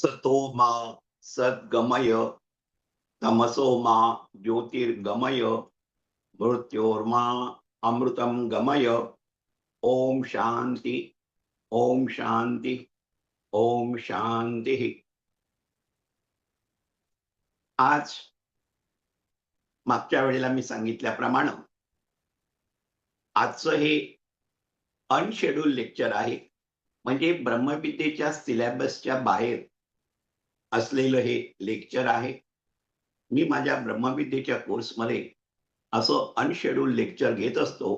सतो मा सद्गमय तमसो मा ज्योतिर्गमय मृत्योर्मा अमृतं गमय. ओम शांती. ओम शांती. ओम शांती. आज मागच्या वेळेला मी सांगितल्याप्रमाणे आजचं हे अनशेड्यूल लेक्चर आहे. म्हणजे ब्रह्मविद्येच्या सिलेबसच्या बाहेर असलेलं हे लेक्चर आहे. मी माझ्या ब्रह्मविद्येच्या कोर्समध्ये असं अनशेड्यूल लेक्चर घेत असतो.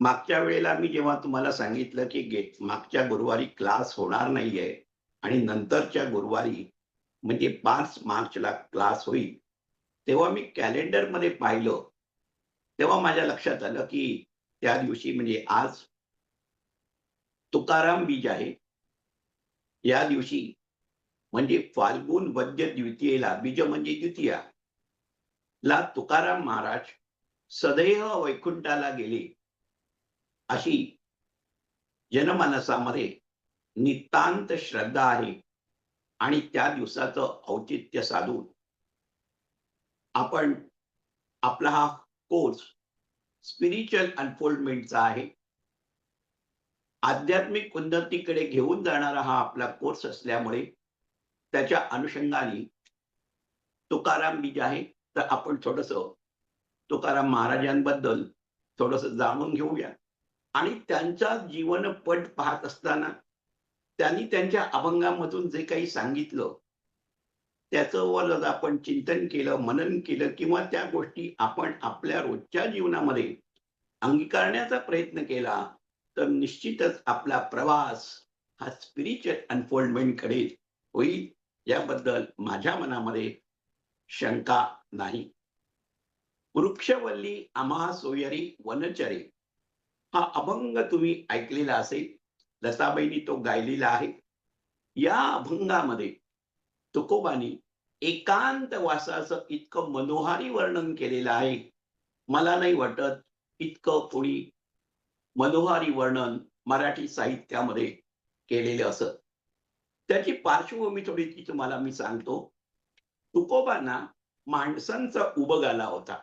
मागच्या वेळेला मी जेव्हा तुम्हाला सांगितलं की मागच्या गुरुवारी क्लास होणार नाहीये आणि नंतरच्या गुरुवारी म्हणजे 5 मार्चला क्लास होईल, तेव्हा मी कॅलेंडरमध्ये पाहिलं. तेव्हा माझ्या लक्षात आलं की त्या दिवशी म्हणजे आज तुकाराम बीज आहे. या दिवशी म्हणजे फाल्गुन वद्य द्वितीयेला, बीज म्हणजे द्वितीया ला तुकाराम महाराज सदैव वैकुंठाला गेले, अशी जनमानसामध्ये नितांत श्रद्धा आहे. आणि त्या दिवसाचं औचित्य साधून आपण आपला हा कोर्स स्पिरिच्युअल अनफोल्डमेंटचा आहे. आध्यात्मिक उन्नतीकडे घेऊन जाणारा हा आपला कोर्स असल्यामुळे त्याच्या अनुषंगाने तुकाराम बीज आहे. तर आपण थोडंसं तुकाराम महाराजांबद्दल थोडंसं जाणून घेऊया. आणि त्यांचा जीवनपट पाहत असताना त्यांनी त्यांच्या अभंगामधून जे काही सांगितलं, त्याच्यावर आपण चिंतन केलं, मनन केलं किंवा त्या गोष्टी आपण आपल्या रोजच्या जीवनामध्ये अंगीकारण्याचा प्रयत्न केला, तर निश्चितच आपला प्रवास हा स्पिरिच्युअल अनफोल्डमेंटकडे होईल, याबद्दल माझ्या मनामध्ये शंका नाही. वृक्षवल्ली आम्हा सोयरी वनचरे हा अभंग तुम्ही ऐकलेला असेल. लताबाईंनी तो गायलेला आहे. या अभंगामध्ये तुकोबांनी एकांत वासाचं इतकं मनोहारी वर्णन केलेलं आहे. मला नाही वाटत इतकं कोणी मनोहारी वर्णन मराठी साहित्यामध्ये केलेलं असत. त्याची पार्श्वभूमी थोडी ती तुम्हाला मी सांगतो. तुकोबांना माणसांचा उबग आला होता.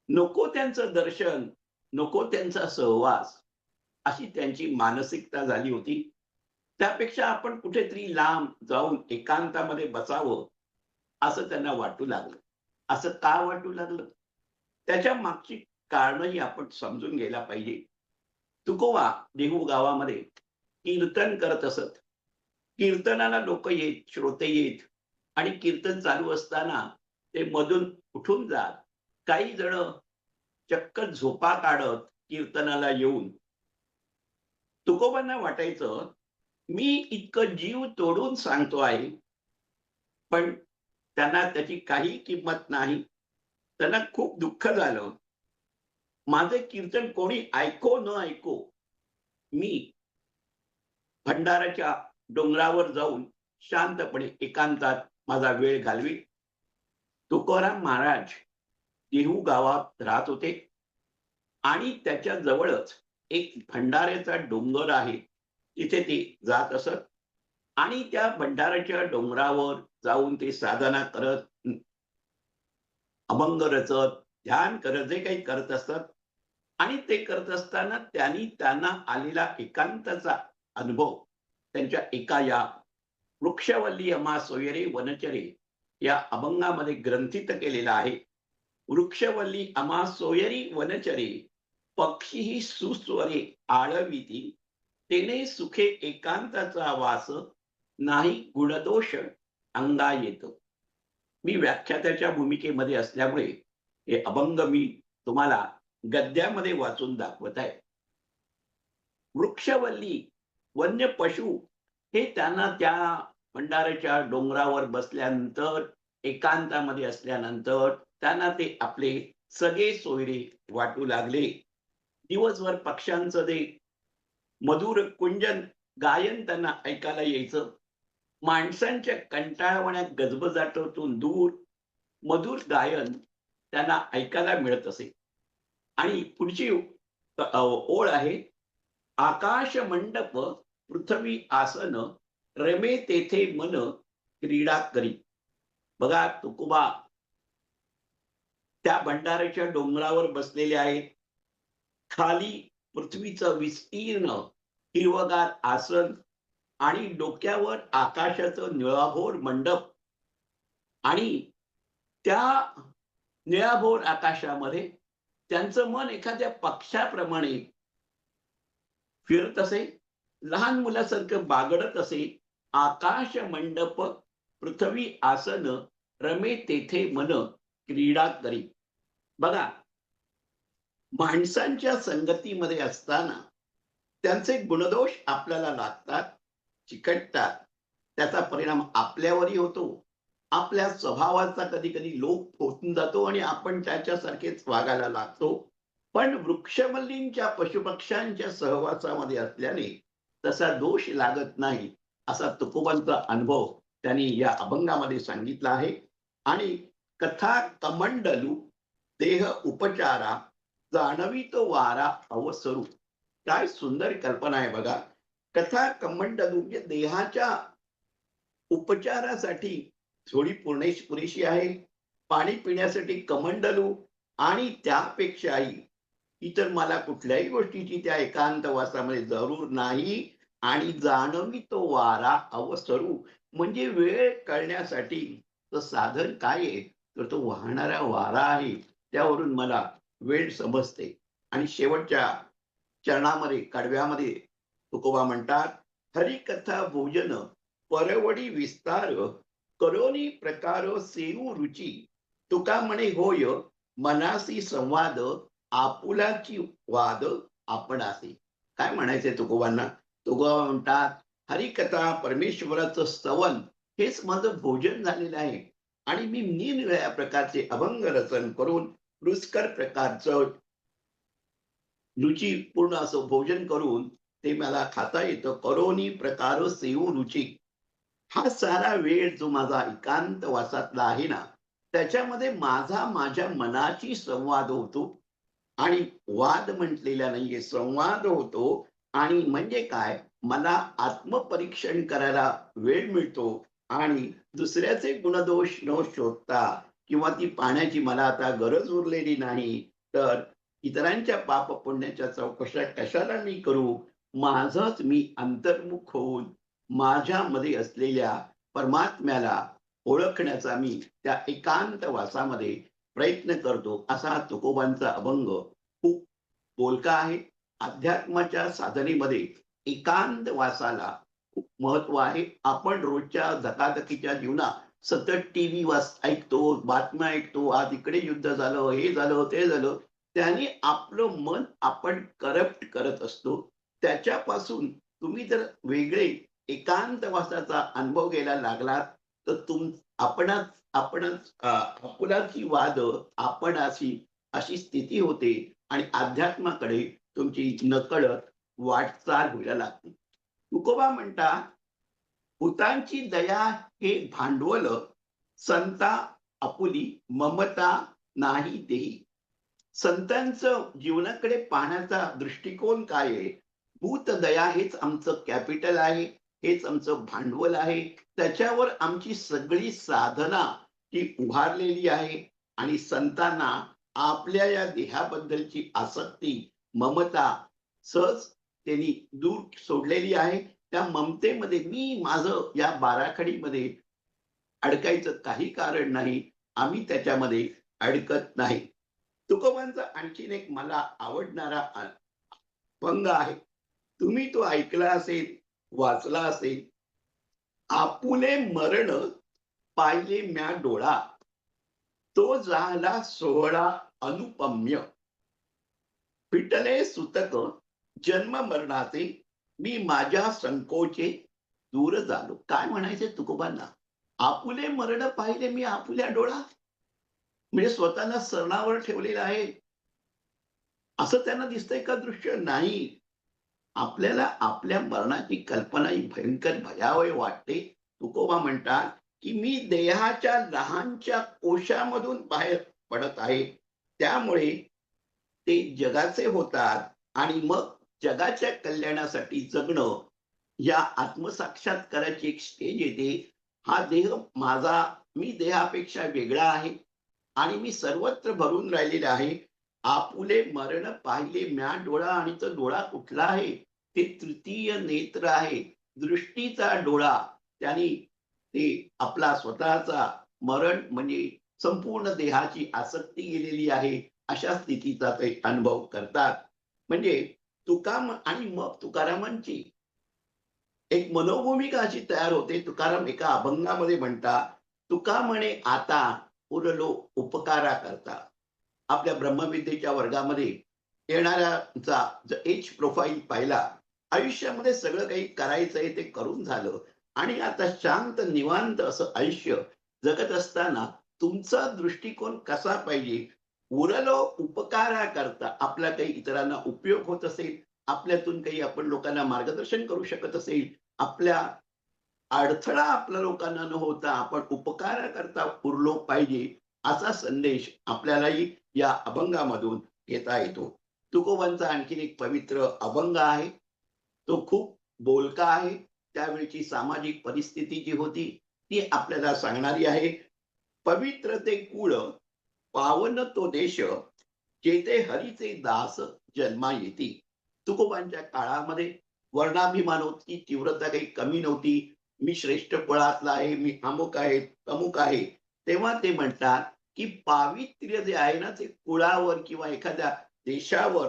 नको त्यांचं दर्शन, नको त्यांचा सहवास, अशी त्यांची मानसिकता झाली होती. त्यापेक्षा आपण कुठेतरी लांब जाऊन एकांतामध्ये बसावं, असं त्यांना वाटू लागलं. असं का वाटू लागलं? त्याच्या मागची कारणही आपण समजून घ्यायला पाहिजे. तुकोबा देहू गावामध्ये कीर्तन करत असत. कीर्तनाला लोक येत, श्रोते येत आणि कीर्तन चालू असताना ते मधून उठून जात. काही जण चक्क झोपा काढत कीर्तनाला येऊन. तुकोबांना वाटायचं, मी इतकं जीव तोडून सांगतो आहे, पण त्यांना त्याची काही किंमत नाही. त्यांना खूप दुःख झालं. माझे कीर्तन कोणी ऐको न ऐको, मी भंडाराच्या डोंगरावर जाऊन शांतपणे एकांतात माझा वेळ घालवी. तुकाराम महाराज देहू गावात राहत होते आणि त्याच्या जवळच एक भंडाऱ्याचा डोंगर आहे. तिथे ते जात असत आणि त्या भंडाऱ्याच्या डोंगरावर जाऊन ते साधना करत, अभंग रचत, ध्यान करत, जे काही करत असतात. आणि ते करत असताना त्यांना आलेला एकांताचा अनुभव त्यांच्या एका या वृक्षवल्ली अमा सोयरे वनचरे या अभंगामध्ये ग्रंथित केलेला आहे. वृक्षवल्ली अमा सोयरी वनचरे पक्षी सुस्वरे आळविती, तेने सुखे एकांताचा वास, नाही गुणदोष अंगा येतो. मी व्याख्यात्याच्या भूमिकेमध्ये असल्यामुळे हे अभंग मी तुम्हाला गद्यामध्ये वाचून दाखवत आहे. वृक्षवल्ली वन्य पशु हे त्यांना त्या भंडाऱ्याच्या डोंगरावर बसल्यानंतर, एकांतामध्ये असल्यानंतर त्यांना ते आपले सगळे सोयरे वाटू लागले. दिवसभर पक्ष्यांचं ते मधुर कुंजन गायन त्यांना ऐकायला यायचं. माणसांच्या कंटाळवाण्या गजबजाटातून दूर मधुर गायन त्यांना ऐकायला मिळत असे. आणि पुढची ओळ आहे, आकाश मंडप पृथ्वी आसन रमे तेथे मन क्रीडा करी. बघा तुकोबा त्या भंडाऱ्याच्या डोंगरावर बसलेले आहेत. खाली पृथ्वीचं विस्तीर्ण हिरवंगार आसन आणि डोक्यावर आकाशाचं निळाभोर मंडप आणि त्या निळाभोर आकाशामध्ये त्यांचं मन एखाद्या पक्षाप्रमाणे फिरत असे, लहान मुलासारखं बागडत असे. आकाश मंडप पृथ्वी आसन रमे तेथे मन क्रीडा करी. बघा, माणसांच्या संगतीमध्ये असताना त्यांचे गुणदोष आपल्याला लागतात, चिकटतात. त्याचा परिणाम आपल्यावरही होतो. आपल्या स्वभावाचा कधी-कधी लोप होऊन जातो आणि आपण त्याच्यासारखेच वागायला लागतो. पण वृक्षवल्लींच्या, पशुपक्ष्यांच्या सहवासामध्ये असल्याने तसा दोष लागत नाही, असा तुकोबांचा अनुभव त्यांनी या अभंगामध्ये सांगितला आहे. आणि कथा कमंडलू देह उपचारा जाणवितो वारा अवसरू. काय सुंदर कल्पना आहे बघा. कथा कमंडलू म्हणजे देहाच्या उपचारासाठी थोडी पुरेशी आहे. पाणी पिण्यासाठी कमंडलू आणि त्यापेक्षाही इतर मला कुठल्याही गोष्टीची त्या एकांतवासामध्ये जरूर नाही. आणि जाणवितो वारा अवसरू म्हणजे वेळ कळण्यासाठी साधन काय आहे, तर तो वाहणारा वारा आहे. त्यावरून मला वेळ समजते. आणि शेवटच्या चरणामध्ये, कडव्यामध्ये तुकोबा म्हणतात, हरिकथा भोजन परवडी विस्तार करोनी प्रकार सेऊ रुची. तुका म्हणे होय मनासी संवाद आपुलाची वाद आपणासी. काय म्हणायचंय तुकोबांना? तुकोबा म्हणतात, हरिकथा, परमेश्वराचं स्तवन हेच माझं भोजन झालेलं आहे. आणि मी निरनिराळ्या प्रकारचे अभंग रचन करून रुचकर प्रकारचं रुचीपूर्ण असं भोजन करून ते मला खाता येतं. करोनी प्रकार सेऊ रुची. हा सारा वेळ जो माझा एकांत वासातला आहे ना, त्याच्यामध्ये माझा माझ्या मनाची संवाद होतो. आणि वाद म्हटलेला नाहीये, संवाद होतो. आणि म्हणजे काय, मला आत्मपरीक्षण करायला वेळ मिळतो. आणि दुसऱ्याचे गुणदोष न शोधता किंवा ती पाहण्याची मला आता गरज उरलेली नाही, तर इतरांच्या पाप पुण्याच्या चौकशा कशाला मी करू. माझंच मी अंतर्मुख होऊन माझ्यामध्ये असलेल्या परमात्म्याला ओळखण्याचा मी त्या एकांत वासामध्ये प्रयत्न करतो. असा हा तुकोबांचा अभंग खूप बोलका आहे. अध्यात्माच्या साधनेमध्ये एकांत वासाला खूप महत्व आहे. आपण रोजच्या धकाधकीच्या जीवनात सतत टीव्ही ऐकतो, बातम्या ऐकतो, आज इकडे युद्ध झालं, हे झालं, ते झालं. त्याने आपलं मन आपण करप्ट करत असतो. त्याच्यापासून तुम्ही जर वेगळे एकांतवासाचा अनुभव घ्यायला लागलात, तर आपणच आपुलाची वाद आपणाशी अशी स्थिती होते. आणि अध्यात्माकडे तुमची नकळत वाटचाल व्हायला लागते. तुकोबा म्हणतात, भूतांची दया हे भांडवल, संता आपुली ममता नाही देही. संतांचं जीवनाकडे पाहण्याचा दृष्टिकोन काय आहे? भूत दया हेच आमचं कॅपिटल आहे, हेच आमचं भांडवल आहे. त्याच्यावर आमची सगळी साधना ती उभारलेली आहे. आणि संतांना आपल्या या देहाबद्दलची आसक्ती, ममता सहज त्यांनी दूर सोडलेली आहे. त्या ममतेमध्ये मी माझं या बाराखडीमध्ये अडकायचं काही कारण नाही. आम्ही त्याच्यामध्ये अडकत नाही. तुकोबांचा आणखीन एक मला आवडणारा अभंग आहे. तुम्ही तो ऐकला असेल, वाचला असेल. आपुले मरण पाहिले म्या डोळा, तो झाला सोहळा अनुपम्य. फिटले सुतक जन्म मरणाचे, मी माझ्या संकोचे दूर झालो. काय म्हणायचे तुकोबांना? आपुले मरण पाहिले मी आपुल्या डोळा, म्हणजे स्वतःला सरणावर ठेवलेलं आहे असं त्यांना दिसतंय का दृश्य? नाही. आपल्याला आपल्या मरणाची कल्पना ही भयंकर भयावह वाटते. तुकोबा म्हणतात, की मी देहाच्या लहानच्या कोशामधून बाहेर पडत आहे. त्यामुळे ते जगाचे होतात. आणि मग जगाच्या कल्याणासाठी जगणं या आत्मसाक्षात्काराची एक स्टेज येते. हा देह माझा, मी देहापेक्षा वेगळा आहे आणि मी सर्वत्र भरून राहिलेला आहे. आपुले मरण पाहिले म्या डोळा आणि तो डोळा कुठला आहे? ते तृतीय नेत्र आहे. दृष्टीचा डोळा. त्याने ते आपला स्वतःचा मरण म्हणजे संपूर्ण देहाची आसक्ती गेलेली आहे, अशा स्थितीचा ते अनुभव करतात. म्हणजे आणि मग तुकारामांची एक मनोभूमिका अशी तयार होते. तुकाराम एका अभंगामध्ये म्हणतात, "तुका म्हणे आता उरलो उपकारा करता." आपल्या ब्रह्मविद्येच्या वर्गामध्ये येणाऱ्याचा जर एज प्रोफाइल पाहिला, आयुष्यामध्ये सगळं काही करायचंय ते करून झालं आणि आता शांत निवांत असं आयुष्य जगत असताना तुमचा दृष्टिकोन कसा पाहिजे? उरलो उपकारा करता आपला काही इतरांना उपयोग होत असेल, आपल्यातून काही आपण लोकांना मार्गदर्शन करू शकत असेल, आपल्या अडथळा आपल्या लोकांना न होता आपण उपकाराकरता उरलो पाहिजे, असा संदेश आपल्यालाही या अभंगामधून घेता येतो. तुकोबांचा आणखीन एक पवित्र अभंग आहे. तो खूप बोलका आहे. त्यावेळची सामाजिक परिस्थिती जी होती, ती आपल्याला सांगणारी आहे. पवित्र ते कुळ, पावन तो देश, जेथे हरीचे दास जन्मा येती. तुकोबांच्या काळामध्ये वर्णाभिमानाची तीव्रता काही कमी नव्हती. मी श्रेष्ठ कुळातला आहे, मी अमुक आहे, तमुक आहे. तेव्हा ते म्हणतात, की पावित्र्य जे आहे ना, ते कुळावर किंवा एखाद्या देशावर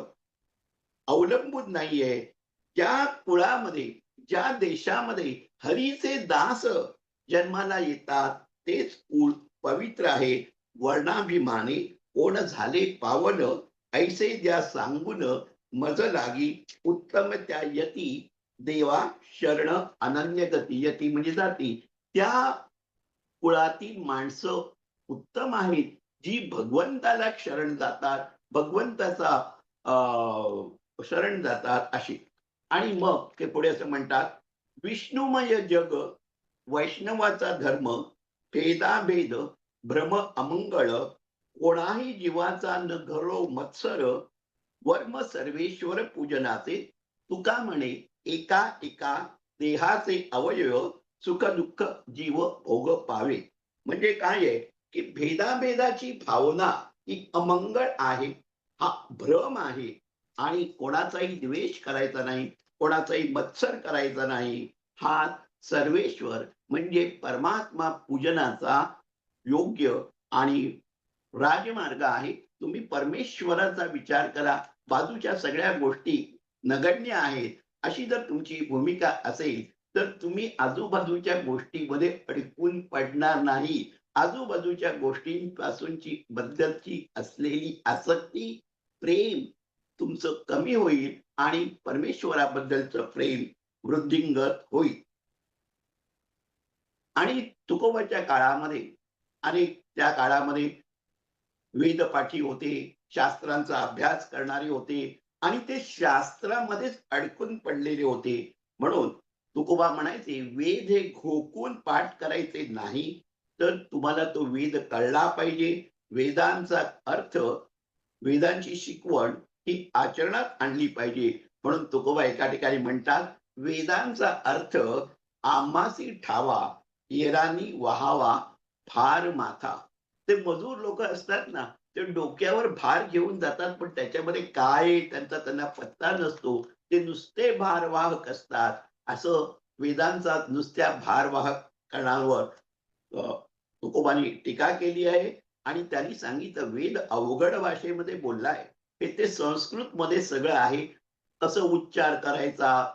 अवलंबून नाहीये. ज्या कुळामध्ये, ज्या देशामध्ये हरीचे दास जन्माला येतात, तेच कुळ पवित्र आहे. वर्णाभिमानी कोण झाले पावन, ऐसे द्या सांगून मज लागी, उत्तम त्या यती देवा शरण अनन्य गती. यती म्हणजे जाती. त्या कुळातील माणसं उत्तम आहेत, जी भगवंताला शरण जातात, भगवंताचा शरण जातात अशी. आणि मग ते पुढे असं म्हणतात, विष्णुमय जग वैष्णवाचा धर्म, भेदाभेद भ्रम अमंगळ, कोणाही जीवाचा न घरो मत्सर, वर्म सर्वेश्वर पूजनाचे. तुका म्हणे एका एका देहाचे अवयव, सुख दुःख जीव भोग पावे. म्हणजे काय आहे, की भेदाभेदाची भावना ही अमंगळ आहे, हा भ्रम आहे आणि कोणाचाही द्वेष करायचा नाही, कोणाचाही मत्सर करायचा नाही. हा सर्वेश्वर म्हणजे परमात्मा पूजनाचा योग्य आणि राजमार्ग आहे. तुम्ही परमेश्वराचा विचार करा. बाजूच्या सगळ्या गोष्टी नगण्य आहेत, अशी जर तुमची भूमिका असेल, तर तुम्ही आजूबाजूच्या गोष्टीमध्ये अडकून पडणार नाही. आजूबाजूच्या गोष्टींपासूनची बद्दलची असलेली आसक्ती, प्रेम तुमचं कमी होईल आणि परमेश्वराबद्दलचं प्रेम वृद्धिंगत होईल. आणि तुकोबाच्या काळामध्ये आणि त्या काळामध्ये वेदपाठी होते, शास्त्रांचा अभ्यास करणारे होते आणि ते शास्त्रामध्येच अडकून पडलेले होते. म्हणून तुकोबा म्हणायचे, वेद हे घोकून पाठ करायचे नाही, तर तुम्हाला तो वेद कळला पाहिजे. वेदांचा अर्थ, वेदांची शिकवण ही आचरणात आणली पाहिजे. म्हणून तुकोबा एका ठिकाणी म्हणतात, वेदांचा अर्थ आम्हासी ठावा, येरानी वहावा फार माथा. ते मजूर लोक असतात ना, ते डोक्यावर भार घेऊन जातात, पण त्याच्यामध्ये काय आहे त्यांचा त्यांना पत्ता नसतो. ते नुसते भारवाहक असतात. असं वेदांचा नुसत्या भारवाहक करणावर तुकोबांनी टीका केली आहे आणि त्यांनी सांगितलं, वेद अवघड भाषेमध्ये बोललाय. हे ते संस्कृत मध्ये सगळं आहे. कसं उच्चार करायचा,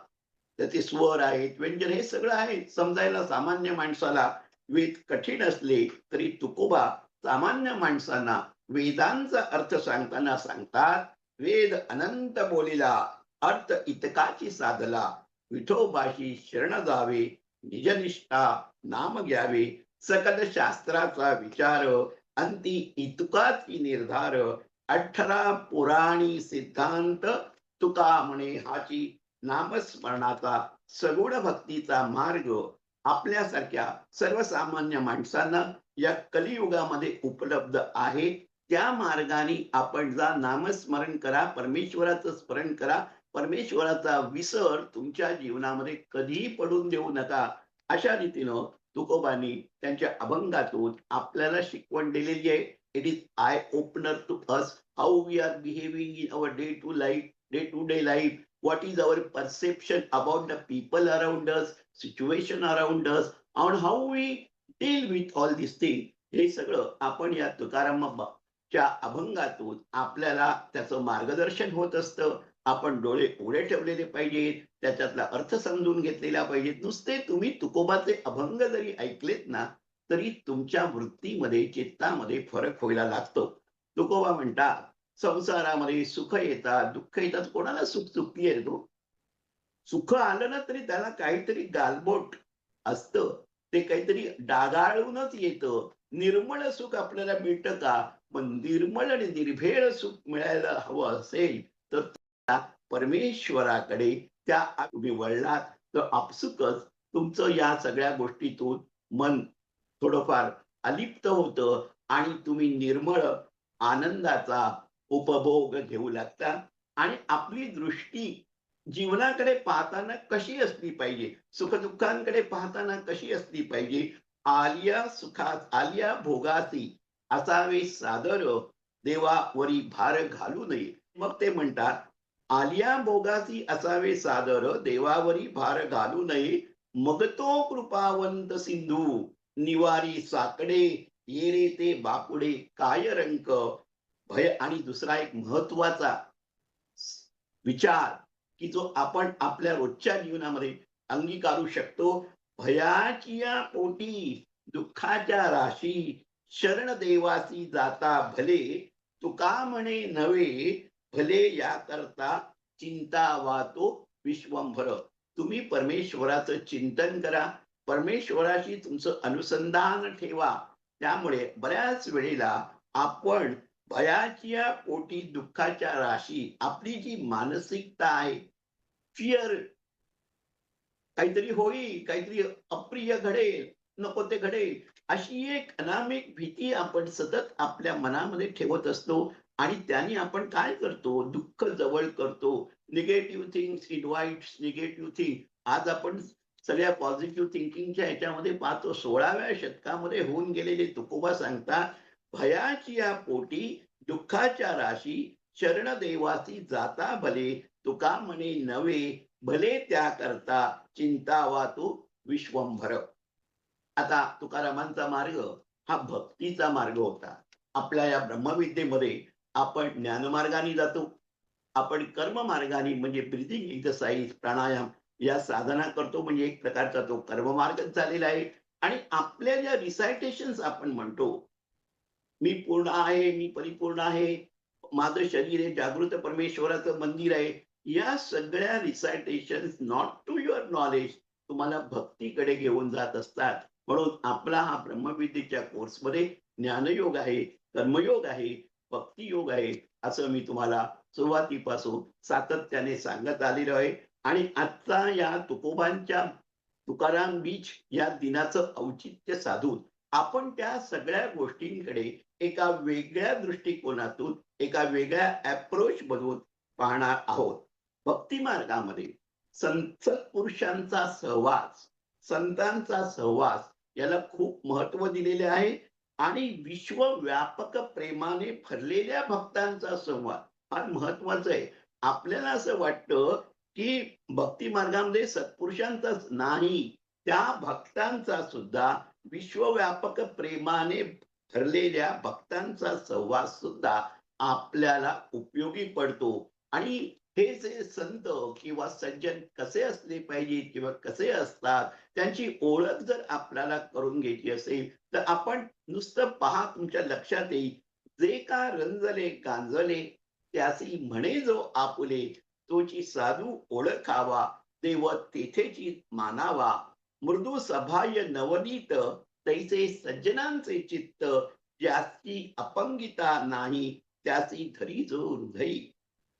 त्याचे स्वर आहेत, व्यंजन हे सगळं आहे. समजायला सामान्य माणसाला वेद कठीण असले तरी तुकोबा सामान्य माणसांना वेदांचा अर्थ सांगताना सांगतात, वेद अनंत बोलिला, अर्थ इतकाची साधला, विठोबाशी शरण जावे, निजनिष्ठा नाम घ्यावे, सकल शास्त्राचा विचार, अंती इतकाची निर्धार, अठरा पुराणी सिद्धांत, तुका म्हणे हाची नामस्मरणाचा सगुण भक्तीचा मार्ग आपल्यासारख्या सर्वसामान्य माणसांना या कलियुगामध्ये उपलब्ध आहे. त्या मार्गाने आपण जा, नामस्मरण करा, परमेश्वराचं स्मरण करा. परमेश्वराचा विसर तुमच्या जीवनामध्ये कधीही पडून देऊ नका. अशा रीतीनं तुकोबांनी त्यांच्या अभंगातून आपल्याला शिकवण दिलेली आहे. It is eye opener to us how we are behaving in our day to day life. What is our perception about the people around us, situation around us, and how we deal with all these things. हे सगळं आपण या तुकारामाच्या अभंगातून आपल्याला त्याचं मार्गदर्शन होत असतं. आपण डोळे उघडे ठेवलेले पाहिजेत, त्याच्यातला अर्थ समजून घेतलेला पाहिजे. नुसते तुम्ही तुकोबाचे अभंग जरी ऐकलेत ना, तरी तुमच्या वृत्तीमध्ये, चित्तामध्ये फरक व्हायला लागतो. तुकोबा म्हणतात, संसारामध्ये सुख येतात, दुःख येतात. कोणाला सुख सुखी येतो? सुख आलं ना तरी त्याला काहीतरी गालबोट असतं. ते काहीतरी डागाळूनच येतं. निर्मळ सुख आपल्याला मिळतं का? पण निर्मळ आणि निर्भेळ सुख मिळायला हवं असेल, तर त्या परमेश्वराकडे तुम्ही वळलात, तर आपसुकच तुमचं या सगळ्या गोष्टीतून मन थोडंफार अलिप्त होतं आणि तुम्ही निर्मळ आनंदाचा उपभोग घेऊ लागता आणि आपली दृष्टी जीवनाकडे पाहताना कशी असली पाहिजे, सुखदुःखांकडे पाहताना कशी असली पाहिजे. आलिया भोगासी असावे सादर, देवावरी भार घालू नये. मग ते म्हणतात, आलिया भोगासी असावे सादर, देवावरी भार घालू नये. मग तो कृपावंत सिंधू, निवारी साकडे, ये रे ते बापुडे काय रंक. भय आणि दुसरा एक महत्वाचा विचार की जो आपण आपल्या रोजच्या जीवनामध्ये अंगीकारू शकतो. भयाची या पोटी दुःखाच्या राशी, शरण देवासी जाता भले, तुका म्हणे नव्हे भले या करता, चिंता वातो विश्वंभर. तुम्ही परमेश्वराचं चिंतन करा, परमेश्वराशी तुमचं अनुसंधान ठेवा. त्यामुळे बऱ्याच वेळेला आपण भयाच्या पोटी दुःखाच्या राशी, आपली जी मानसिकता आहे, फिअर, काहीतरी होईल, काहीतरी अप्रिय घडेल, नको ते घडेल, अशी एक अनामिक भीती आपण सतत आपल्या मनामध्ये ठेवत असतो आणि त्याने आपण काय करतो, दुःख जवळ करतो. Negative things invites negative thing. आज आपण सगळ्या पॉझिटिव्ह थिंकिंगच्या ह्याच्यामध्ये पाहतो. 16व्या शतकामध्ये होऊन गेलेले तुकोबा सांगतात, भयाची या पोटी दुःखाच्या राशी, शरण देवासी जाता भले, तुका म्हणे नवे भले त्या करता, चिंता वातो विश्वंभर. आता तुकारामांचा मार्ग हा भक्तीचा मार्ग होता. आपल्या या ब्रह्मविद्येमध्ये आपण ज्ञानमार्गाने जातो, आपण कर्म मार्गाने म्हणजे ब्रिदिंग एक्सरसाइज, प्राणायाम या साधना करतो. म्हणजे एक प्रकारचा तो कर्ममार्गच झालेला आहे. आणि आपल्या ज्या रिसायटेशन्स आपण म्हणतो, मी पूर्ण आहे, मी परिपूर्ण आहे, माझं शरीर हे जागृत परमेश्वराचं मंदिर आहे, या सगळ्या recitation not to your knowledge तुम्हाला भक्तीकडे घेऊन जात असतात. म्हणून आपला हा ब्रह्मविद्येच्या कोर्समध्ये ज्ञानयोग आहे, कर्मयोग आहे, भक्तियोग आहे, असं मी तुम्हाला सुरुवातीपासून सातत्याने सांगत आलेलो आहे. आणि आजचा या तुकोबांच्या तुकाराम बीच या दिनाचं औचित्य साधून आपण त्या सगळ्या गोष्टींकडे एका वेगळ्या दृष्टिकोनातून, एका वेगळ्या अप्रोच मधून पाहणार आहोत. भक्ती मार्गामध्ये सत्पुरुषांचा सहवास, संतांचा सहवास याला खूप महत्व दिलेले आहे. आणि विश्वव्यापक प्रेमाने भरलेल्या भक्तांचा संवाद फार महत्वाचा आहे. आपल्याला असं वाटतं की भक्ती मार्गामध्ये सत्पुरुषांचाच नाही, त्या भक्तांचा सुद्धा, विश्वव्यापक प्रेमाने ठरलेल्या भक्तांचा सहवास सुद्धा आपल्याला उपयोगी पडतो. आणि हे जे संत किंवा सज्जन कसे असले पाहिजेत किंवा कसे असतात, त्यांची ओळख जर आपल्याला करून घ्यायची असेल, तर आपण नुसतं पहा, तुमच्या लक्षात येईल, जे का रंजले गांजले त्यासी म्हणे जो आपुले, तोची साधू ओळखावा, देव तेथेची मानावा. मृदू सभाय नवनीत तैसे सज्जनांचे चित्त, ज्याची अपंगिता नाही त्यासी धरी जो हृदयी.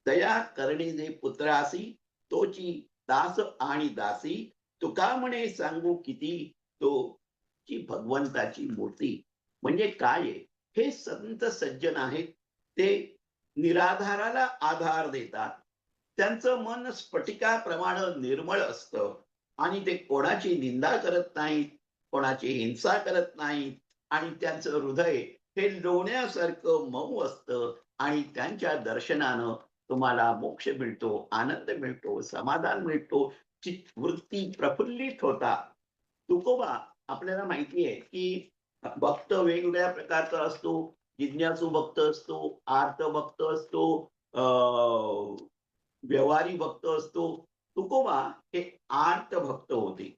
दया करणे जे पुत्रासी, तोची दास आणि दासी, तुका म्हणे सांगू किती, तो ची भगवंताची मूर्ती. म्हणजे काय आहे, हे संत सज्जन आहेत, ते निराधाराला आधार देतात, त्यांचं मन स्फटिकाप्रमाणे निर्मळ असतं आणि ते कोणाची निंदा करत नाहीत, कोणाची हिंसा करत नाहीत आणि त्यांचं हृदय हे लोण्यासारखं मऊ असतं आणि त्यांच्या दर्शनानं तुम्हाला मोक्ष मिळतो, आनंद मिळतो, समाधान मिळतो, वृत्ती प्रफुल्लित होता. तुकोबा आपल्याला माहिती आहे, की भक्त वेगवेगळ्या प्रकारचा असतो. जिज्ञासू भक्त असतो, आर्त भक्त असतो, अ, व्यवहारी भक्त असतो. तुकोबा हे आर्त भक्त होते.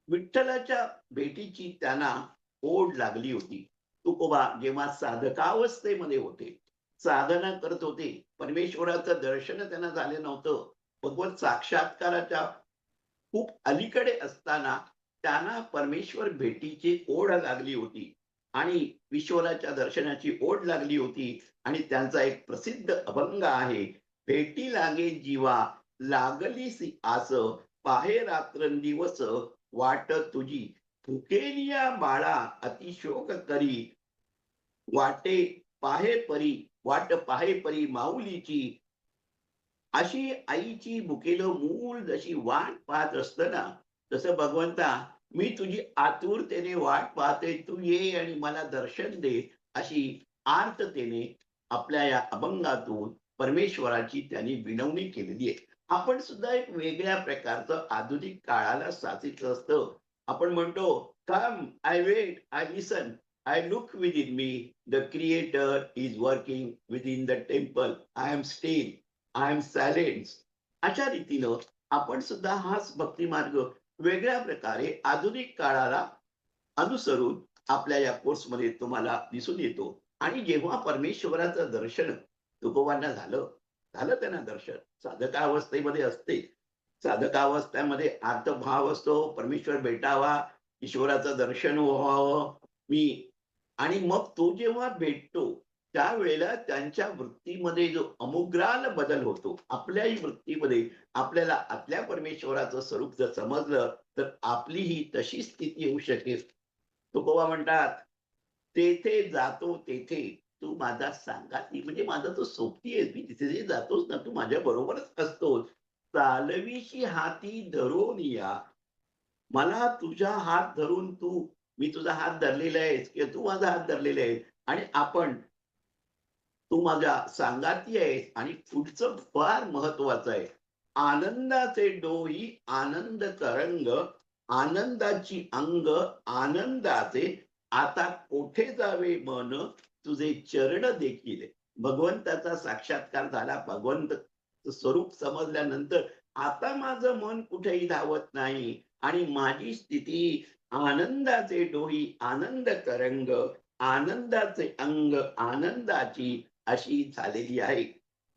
विठ्ठलाच्या भेटीची त्यांना ओढ लागली होती. तुकोबा जेव्हा साधकावस्थेमध्ये होते, साधना करत होते, परमेश्वराचं दर्शन त्यांना झालं नव्हतं. भगवत साक्षात्काराच्या खूप अलीकडे असताना त्यांना परमेश्वर भेटीची ओढ लागली होती आणि ईश्वराच्या दर्शनाची ओढ लागली होती आणि त्यांचा एक प्रसिद्ध अभंग आहे. भेटी लागे जीवा लागलीसी आस पाहे रात्रंदिवस वाट तुझी भुकेलिया बाळा अतिशोक करी वाटे वाट पाहे परी माऊलीची अशी आईची भुकेलं मूल जशी वाट पाहत असतं ना, तसं भगवंता मी तुझी आतुरतेने वाट पाहते. तू ये आणि मला दर्शन दे, अशी आर्ततेने आपल्या या अभंगातून परमेश्वराची त्यांनी विनवणी केलेली आहे. आपण सुद्धा एक वेगळ्या प्रकारचं आधुनिक काळाला साजेचं असतं. आपण म्हणतो, "come, I wait, I listen, I look within me. The creator is working within the temple. I am still. I am silence." अशा रीतीनं आपण सुद्धा हाच भक्ती मार्ग वेगळ्या प्रकारे आधुनिक काळाला अनुसरून आपल्या या कोर्समध्ये तुम्हाला दिसून येतो. आणि जेव्हा परमेश्वराचं दर्शन तुकोबांना झालं, झालं त्यांना दर्शन. साधकावस्थेमध्ये असते. साधकावस्थेमध्ये आर्तभाव असतो, परमेश्वर भेटावा, ईश्वराचं दर्शन व्हावं. मी आणि मग तो जेव्हा भेटतो, त्यावेळेला त्यांच्या वृत्तीमध्ये जो अमुग्राल बदल होतो, आपल्याही वृत्तीमध्ये आपल्याला आतल्या परमेश्वराचं स्वरूप जर समजलं, तर आपलीही तशी स्थिती येऊ शकेल. तुकोबा म्हणतात, "तेथे जातो तेथे तू माझा सांगाती." म्हणजे माझा तो सोबती आहेस. मी तिथे जे जातोस ना, तू माझ्या बरोबरच असतोस. "चालवीशी हाती धरून या." मला तुझा हात धरून मी तुझा हात धरलेला आहेस किंवा तू माझा हात धरलेला आहे आणि तू माझ्या सांगाती आहेस आणि पुढचं फार महत्वाचं आहे. आनंदाचे डोही आनंद तरंग, आनंदाची अंग आनंदाचे, आता कोठे जावे मन तुझे चरण देखील. भगवंताचा साक्षात्कार झाला, भगवंत स्वरूप समजल्यानंतर आता माझं मन कुठेही धावत नाही आणि माझी स्थिती आनंदाचे डोही आनंद तरंग, आनंदाचे अंग आनंदाची अशी झालेली आहे.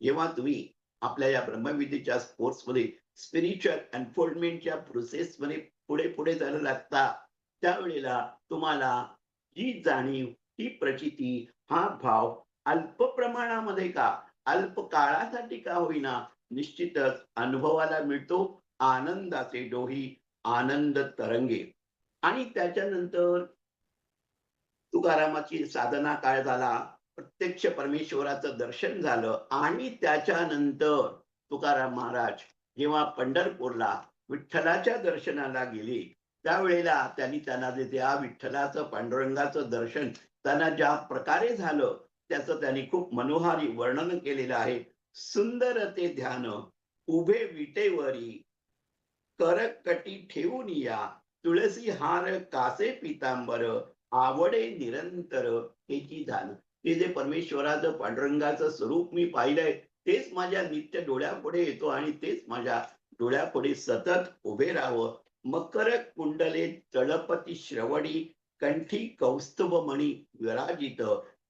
जेव्हा तुम्ही आपल्या या ब्रह्मविद्येच्या कोर्समध्ये स्पिरिच्युअल अनफोल्डमेंटच्या प्रोसेसमध्ये पुढे पुढे जायला लागता, त्यावेळेला तुम्हाला ही जाणीव, ही प्रचिती, हा भाव अल्प प्रमाणामध्ये का, अल्प काळासाठी का होईना, निश्चितच अनुभवाला मिळतो. आनंदाचे डोही आनंद तरंगे. आणि त्याच्यानंतर तुकारामाची साधना काळ झाला. प्रत्यक्ष परमेश्वराचं दर्शन झालं आणि त्याच्यानंतर तुकाराम महाराज जेव्हा पंढरपूरला विठ्ठलाच्या दर्शनाला गेले, त्यावेळेला त्यांना जे त्या विठ्ठलाचं पांडुरंगाचं दर्शन त्यांना ज्या प्रकारे झालं, त्याचं त्यांनी खूप मनोहारी वर्णन केलेलं आहे. सुंदर ते ध्यान उभे विटेवरी करकटी ठेवून या, तुळसी हार कासे पितांबर आवडे निरंतर हेची झालं. ते जे परमेश्वराचं पांडुरंगाचं स्वरूप मी पाहिलंय, तेच माझ्या नित्य डोळ्यापुढे येतो आणि तेच माझ्या डोळ्यापुढे सतत उभे राहावं. मकर कुंडले तळपती श्रवणी कंठी कौस्तुभ मणी विराजित,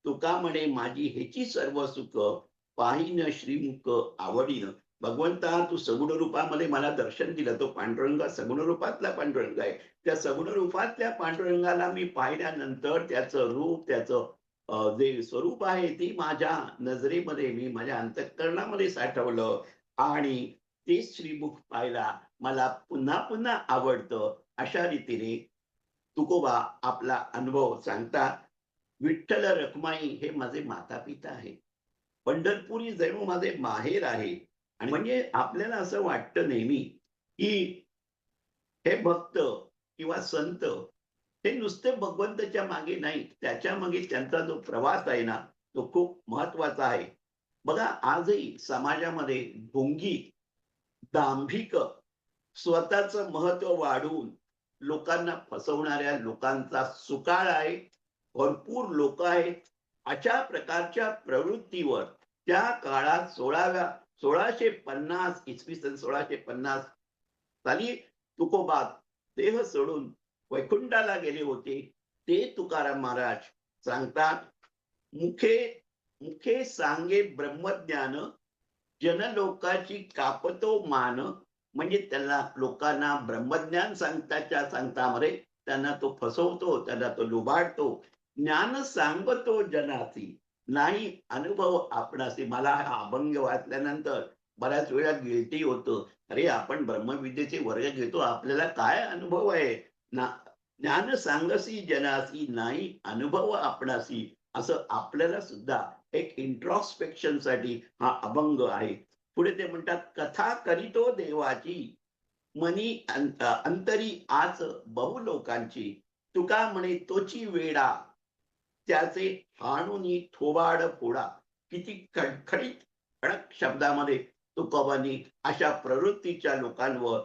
तुका म्हणे माझी हेची सर्व सुख पाहिन श्रीमुख आवडीन. भगवंता तू सगुण रूपामध्ये मला दर्शन दिलं. तो पांडुरंग सगुण रूपातला पांडुरंग आहे. त्या सगुण रूपातल्या पांडुरंगाला मी पाहिल्यानंतर त्याचं रूप, त्याचं जे स्वरूप आहे ती माझ्या नजरेमध्ये, मी माझ्या अंतःकरणामध्ये साठवलं आणि ते श्रीमुख पाहायला मला पुन्हा पुन्हा आवडतं. अशा रीतीने तुकोबा आपला अनुभव सांगतात. विठ्ठल रखुमाई हे माझे माता-पिता आहेत. पंढरपुरी जणू माझे माहेर आहे आणि म्हणजे आपल्याला असं वाटतं नेहमी, की हे भक्त किंवा संत हे नुसते भगवंताच्या मागे नाही, त्याच्या मागे त्यांचा जो प्रवास आहे ना, तो खूप महत्वाचा आहे. बघा आजही समाजामध्ये ढोंगी, दांभिक, स्वतःचं महत्व वाढवून लोकांना फसवणाऱ्या लोकांचा सुकाळ आहे. भरपूर लोक आहेत. अशा प्रकारच्या प्रवृत्तीवर त्या काळात 1650 इसवी सन 1650 साली तुकोबा देह सोडून वैकुंठाला गेले होते. ते तुकाराम महाराज सांगतात, मुखे मुखे सांगे ब्रह्मज्ञान जनलोकाची कापतो मान. म्हणजे त्याला लोकांना ब्रह्मज्ञान सांगताच्या सांगतामध्ये त्यांना तो फसवतो, त्यांना तो लुबाडतो. ज्ञान सांगतो जनासी, नाही अनुभव आपणासी. मला हा अभंग वाचल्यानंतर बऱ्याच वेळा गिल्टी होतं. अरे आपण ब्रह्मविद्येचे वर्ग घेतो, आपल्याला काय अनुभव आहे ना. ज्ञान सांगसी जनासी, नाही अनुभव आपणासी. असं आपल्याला सुद्धा एक इंट्रॉस्पेक्शन साठी हा अभंग आहे. पुढे ते म्हणतात, कथा करीतो देवाची मनी अंतरी आज बहु लोकांची. तुका म्हणे तोची वेडा त्याचे हाणुनी थोबाड फोडा. किती खडखडीत खडक शब्दामध्ये तुकोबांनी अशा प्रवृत्तीच्या लोकांवर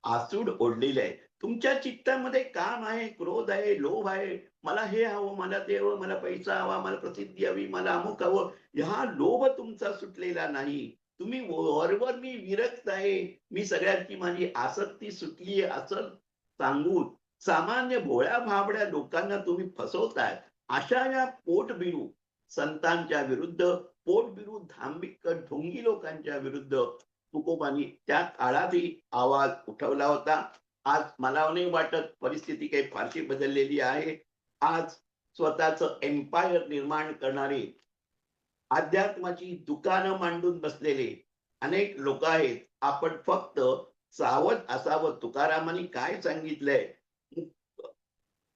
आसूड ओढलेले आहे. तुमच्या चित्तामध्ये काम आहे, क्रोध आहे, लोभ आहे. मला हे हवं, मला ते हवं, मला पैसा हवा, मला प्रसिद्धी हवी, मला अमुक हवं. हा लोभ तुमचा सुटलेला नाही. तुम्ही वरवर मी विरक्त आहे, मी सगळ्यांची माझी आसक्ती सुटली आहे असं सांगून सामान्य भोळ्या भाबड्या लोकांना तुम्ही फसवताय. अशा या पोटबिरू संतांच्या विरुद्ध, पोटबिरू धांबिक ढोंगी लोकांच्या विरुद्ध तुकोबांनी त्या काळातही आवाज उठवला होता. आज मला नाही वाटत परिस्थिती काही फारशी बदललेली आहे. आज स्वतःचं एम्पायर निर्माण करणारे, अध्यात्माची दुकानं मांडून बसलेले अनेक लोक आहेत. आपण फक्त सावध असावं. तुकारामांनी काय सांगितलंय,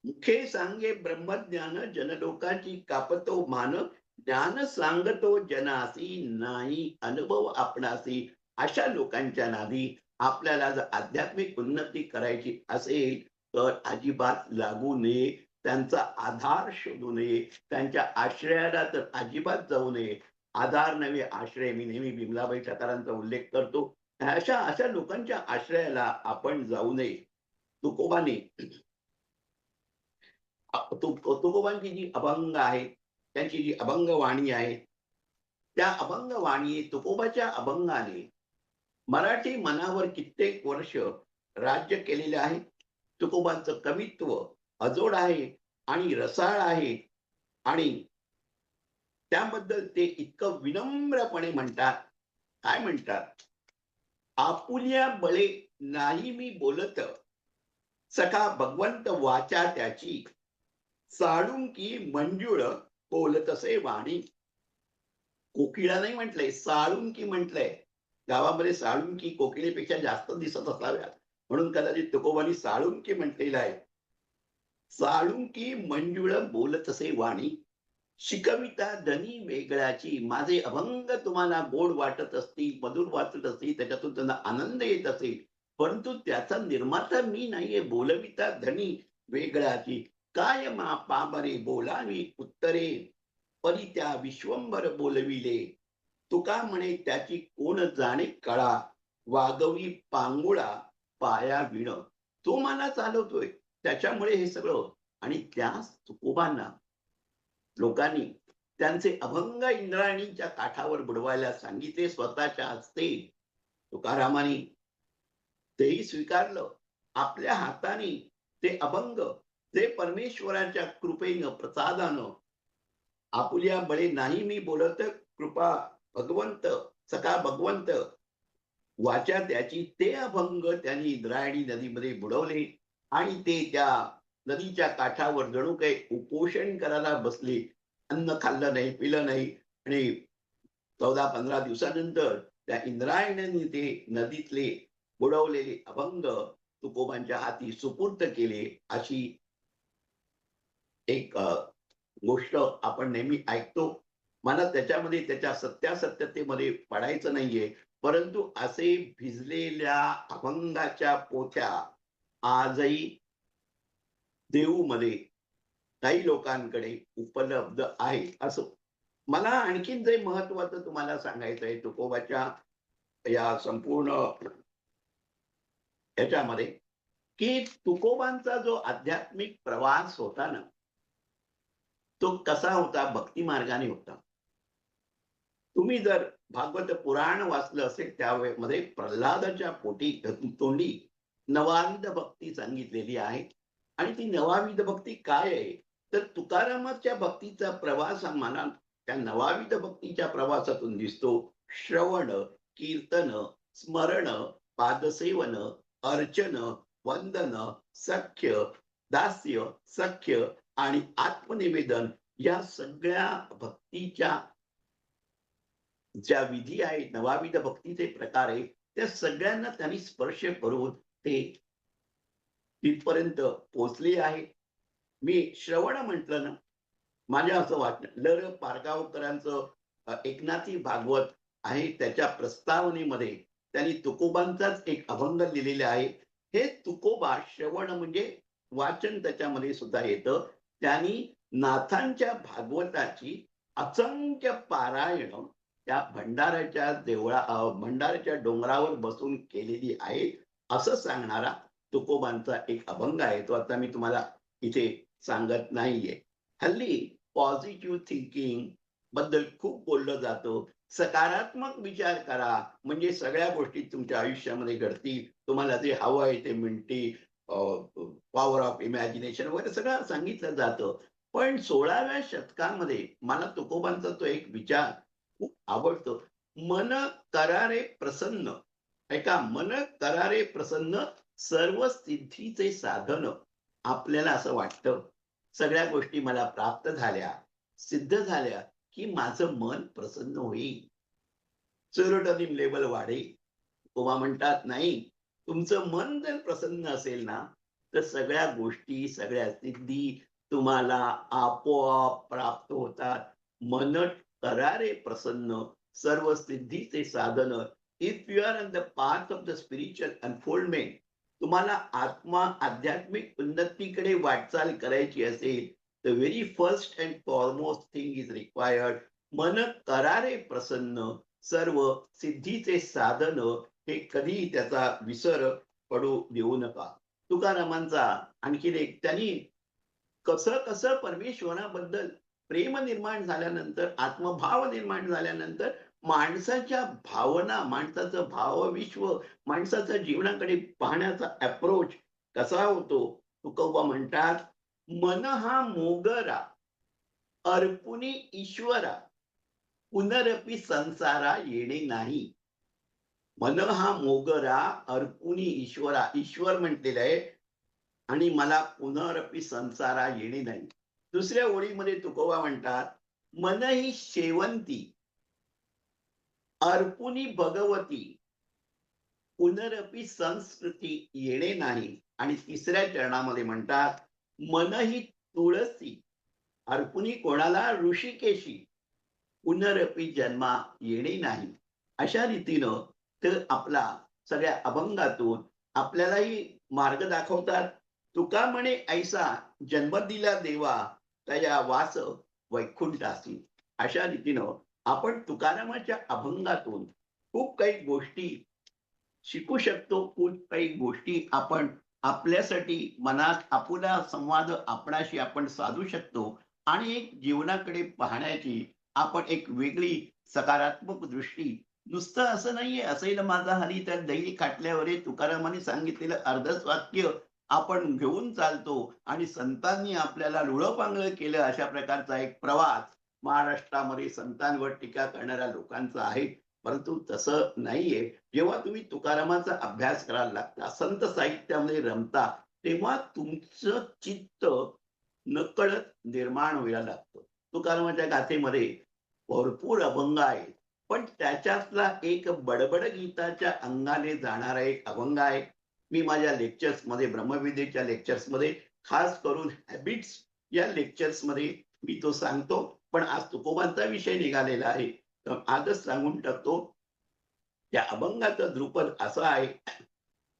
मुखे सांगे ब्रह्मज्ञान जनलोकाची कापतो मान. ज्ञान सांगतो जनासी, नाही अनुभव आपणासी. अशा लोकांच्या नादी आपल्याला जर आध्यात्मिक उन्नती करायची असेल तर अजिबात लागू नये. त्यांचा आधार शोधू नये. त्यांच्या आश्रयाला तर अजिबात जाऊ नये. आधार नव्हे आश्रय, मी नेहमी बिमलाबाई ठकारांचा उल्लेख करतो. अशा अशा लोकांच्या आश्रयाला आपण जाऊ नये. तुकोबाने तुकोबांची जी अभंग आहे, त्यांची जी अभंग वाणी आहे, त्या अभंग वाणी तुकोबाच्या अभंगाने मराठी मनावर कित्येक वर्ष राज्य केलेले आहे. तुकोबांचं कवित्व अजोड आहे आणि रसाळ आहे. आणि त्याबद्दल ते इतकं विनम्रपणे म्हणतात. काय म्हणतात, आपुल्या बळे नाही मी बोलत, सखा भगवंत वाचा त्याची. साळुंकी मंजुळ बोलतसे वाणी. कोकिळा नाही म्हटलंय, साळुंकी म्हटलंय. गावामध्ये साळुंकी कोकिळेपेक्षा जास्त दिसत असाव्यात म्हणून कदाचित तुकोबांनी साळुंकी म्हटलेलं आहे. साळुंकी मंजुळ बोलतसे वाणी, शिकविता धनी वेगळ्याची. माझे अभंग तुम्हाला गोड वाटत असतील, मधुर वाटत असतील, त्याच्यातून त्यांना आनंद येत असेल, परंतु त्याचा निर्माता मी नाहीये. बोलविता धनी वेगळ्याची, काय मा पामरे बोलावी उत्तरे, परी त्या विश्वंभर बोलविले. तुका म्हणे त्याची कोण जाणे कळा, वागवी पांगुळा पाया विण. तो मला चालवतोय, त्याच्यामुळे हे सगळं. आणि त्या तुकोबांना लोकांनी त्यांचे अभंग इंद्रायणीच्या काठावर बुडवायला सांगितले स्वतःच्या हस्ते. तुकारामांनी तेही स्वीकारलं. आपल्या हाताने ते अभंग, ते परमेश्वराच्या कृपेनं प्रसादानं, आपुल्या बळे नाही मी बोलत, कृपा भगवंत सखा भगवंत वाचा त्याची, ते अभंग त्यांनी इंद्रायणी नदीमध्ये बुडवले. आणि ते त्या नदीच्या काठावर जणू काही उपोषण करायला बसले. अन्न खाल्लं नाही, पिलं नाही. आणि 14-15 दिवसानंतर त्या इंद्रायणाने ते नदीतले बुडवलेले अभंग तुकोबांच्या हाती सुपूर्त केले. अशी एक गोष्ट आपण नेहमी ऐकतो. मला त्याच्यामध्ये त्याच्या सत्यासत्यतेमध्ये पडायचं नाहीये. परंतु असे भिजलेल्या अभंगाच्या पोथ्या आजही देऊमध्ये काही लोकांकडे उपलब्ध आहे. असं मला आणखीन जे महत्वाचं तुम्हाला सांगायचं आहे तुकोबाच्या या संपूर्ण ह्याच्यामध्ये, की तुकोबांचा जो आध्यात्मिक प्रवास होता ना, तो कसा होता? भक्ती मार्गाने होता. तुम्ही जर भागवत पुराण वाचलं असेल त्यामध्ये प्रल्हादाच्या तोंडी नवाविध भक्ती सांगितलेली आहे. आणि ती नवाविध भक्ती काय आहे? तर तुकारामाच्या भक्तीचा प्रवास आम्हाला त्या नवाविध भक्तीच्या प्रवासातून दिसतो. श्रवण, कीर्तन, स्मरण, पादसेवन, अर्चन, वंदन, सख्य, दास्य, सख्य आणि आत्मनिवेदन या सगळ्या भक्तीच्या ज्या विधी आहेत, नवाविध भक्तीचे प्रकार आहे, त्या सगळ्यांना त्यांनी स्पर्श करून ते तिथपर्यंत पोहोचले आहे. मी श्रवण म्हटलं ना, माझ्या असं वाटलं पारगावकरांचं एकनाथी भागवत आहे, त्याच्या प्रस्तावनेमध्ये त्यांनी तुकोबांचाच एक अभंग लिहिलेला आहे. हे तुकोबा श्रवण म्हणजे वाचन त्याच्यामध्ये सुद्धा येतं. त्यांनी नाथांच्या भागवताची असंख्य पारायण त्या भंडाऱ्याच्या डोंगरावर बसून केलेली आहे, असं सांगणारा तुकोबांचा एक अभंग आहे. तो आता मी तुम्हाला इथे सांगत नाहीये. हल्ली पॉझिटिव्ह थिंकिंग बद्दल खूप बोललं जातं. सकारात्मक विचार करा म्हणजे सगळ्या गोष्टी तुमच्या आयुष्यामध्ये घडतील. तुम्हाला जे हवं आहे ते मिळतील. पॉवर ऑफ इमॅजिनेशन वगैरे सगळं सांगितलं जातं. पण 16व्या शतकामध्ये मला तुकोबांचा तो एक विचार खूप आवडतो. मन करारे प्रसन्न, ऐका, मन करारे प्रसन्न सर्व सिद्धीचे साधन. आपल्याला असं वाटतं सगळ्या गोष्टी मला प्राप्त झाल्या, सिद्ध झाल्या, की माझं मन प्रसन्न होईल, सेरोटोनिन लेवल वाढेल. तेव्हा म्हणतात नाही, तुमचं मन जर प्रसन्न असेल ना, तर सगळ्या गोष्टी, सगळ्या सिद्धी तुम्हाला आपोआप प्राप्त होतात. मन करारे प्रसन्न सर्व सिद्धीचे साधन. If you are on the path of the spiritual unfoldment, तुम्हाला आध्यात्मिक उन्नतीकडे वाटचाल करायची असेल, the very first and foremost thing is required मन करारे प्रसन्न सर्व सिद्धीचे साधन. हे कधी त्याचा विसर पडू देऊ नका. तुकारामांचा आणखीन एक, त्यांनी कसं कसं परमेश्वराबद्दल प्रेम निर्माण झाल्यानंतर, आत्मभाव निर्माण झाल्यानंतर माणसाच्या भावना, माणसाचं भावविश्व, माणसाच्या जीवनाकडे पाहण्याचा अप्रोच कसा होतो. तुकोबा म्हणतात, मन हा मोगरा अर्पुनी ईश्वरा पुनरपी संसारा येणे नाही. मन हा मोगरा अर्पुनी ईश्वरा, ईश्वर म्हटलेलं आहे, आणि मला पुनरपी संसारा येणे नाही. दुसऱ्या ओळीमध्ये तुकोबा म्हणतात, मन ही शेवंती अर्पुनी भगवती पुनरपी संस्कृती येणे नाही. आणि तिसऱ्या चरणामध्ये म्हणतात, मन ही तुळसी अर्पुनी कोणाला? ऋषिकेशी पुनरपी जन्मा येणे नाही. अशा रीतीनं तर आपला सगळ्या अभंगातून आपल्यालाही मार्ग दाखवतात. तुका म्हणे ऐसा जन्म दिला देवा तया वास वैकुंठासी. अशा रीतीनं आपण तुकारामाच्या अभंगातून खूप काही गोष्टी शिकू शकतो. खूप काही गोष्टी आपण आपल्यासाठी मनात आपुला संवाद आपणाशी आपण साधू शकतो. आणि एक जीवनाकडे पाहण्याची आपण एक वेगळी सकारात्मक दृष्टी, नुसतं असं नाहीये असेल माझा हरी तर दही खाटल्यावर तुकारामांनी सांगितलेलं अर्धच वाक्य आपण घेऊन चालतो आणि संतांनी आपल्याला लुळंपांगळं केलं, अशा प्रकारचा एक प्रवास महाराष्ट्रामध्ये संतांवर टीका करणाऱ्या लोकांचा आहे. परंतु तसं नाहीये. जेव्हा तुम्ही तुकारामाचा अभ्यास करायला लागता, संत साहित्यामध्ये रमता, तेव्हा तुमचं चित्त नकळत निर्माण व्हायला लागतं. तुकारामाच्या गाथेमध्ये भरपूर अभंग आहेत, पण त्याच्यातला एक बडबड गीताच्या अंगाने जाणारा एक अभंग आहे. मी माझ्या लेक्चर्समध्ये, ब्रह्मविद्येच्या लेक्चर्समध्ये, खास करून हॅबिट्स या लेक्चर्समध्ये मी तो सांगतो. पण आज तुकोबांचा विषय निघालेला आहे, तर आजच सांगून टाकतो. त्या अभंगाचं ध्रुपद असं आहे,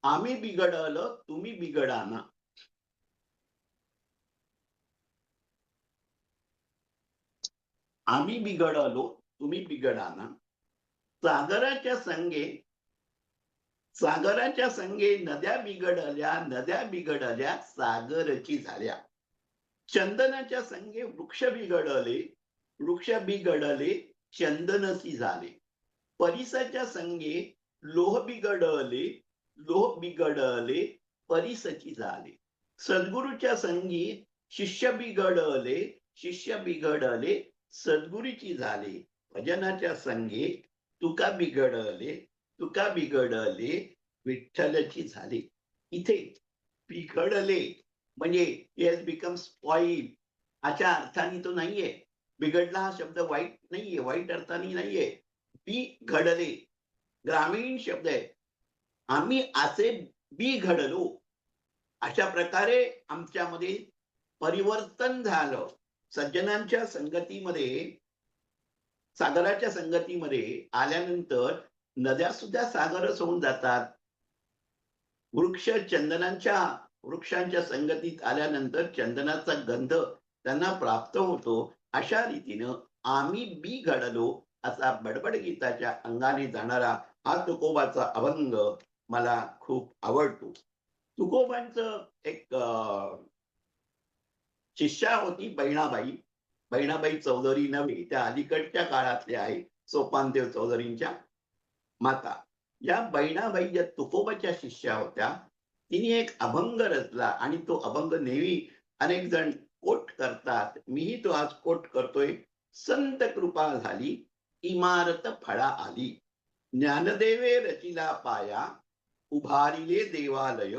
आम्ही बिघडलं तुम्ही बिघडाना. आम्ही बिघडलो तुम्ही बिघडाना. सागराच्या संगे सागराच्या संगे नद्या बिघडल्या नद्या बिघडल्या सागरची झाल्या. चंदनाच्या संगे वृक्ष बिघडले वृक्ष बिघडले चंदनसी झाले. परिसाच्या संगे लोह बिघडले लोह बिघडले परिसची झाले. सद्गुरूच्या संगी शिष्य बिघडले शिष्य बिघडले सद्गुरूची झाले. भजनाच्या संगे तुका बिघडले तुका बिघडले विठ्ठलची झाले. इथे बिघडले म्हणजे हॅज बिकम स्पॉइल अशा अर्थाने तो नाहीये. बिघडला हा शब्द वाईट नाहीये, वाईट अर्थाने नाहीये. बिघडले ग्रामीण शब्द आहे. आम्ही असे बिघडलो, अशा प्रकारे आमच्यामध्ये परिवर्तन झालं. सज्जनांच्या संगतीमध्ये सागराच्या संगतीमध्ये आल्यानंतर नद्या सुद्धा सागरच होऊन जातात. वृक्षांच्या संगतीत आल्यानंतर चंदनाचा गंध त्यांना प्राप्त होतो. अशा रीतीनं आम्ही बिघडलो असा बडबड गीताच्या अंगाने जाणारा हा तुकोबाचा अभंग मला खूप आवडतो. तुकोबांचं एक शिष्या होती बहिणाबाई. बहिणाबाई चौधरी नव्हे, त्या अलीकडच्या काळातल्या आहे, सोपानदेव चौधरींच्या माता. या बहिणाबाई ज्या तुकोबाच्या शिष्या होत्या, तिने एक अभंग रचला आणि तो अभंग नेहमी अनेक जण कोट करतात. मीही तो आज कोट करतोय. संत कृपा झाली इमारत फळा आली. ज्ञानदेवे रचिला पाया उभारिले देवालय.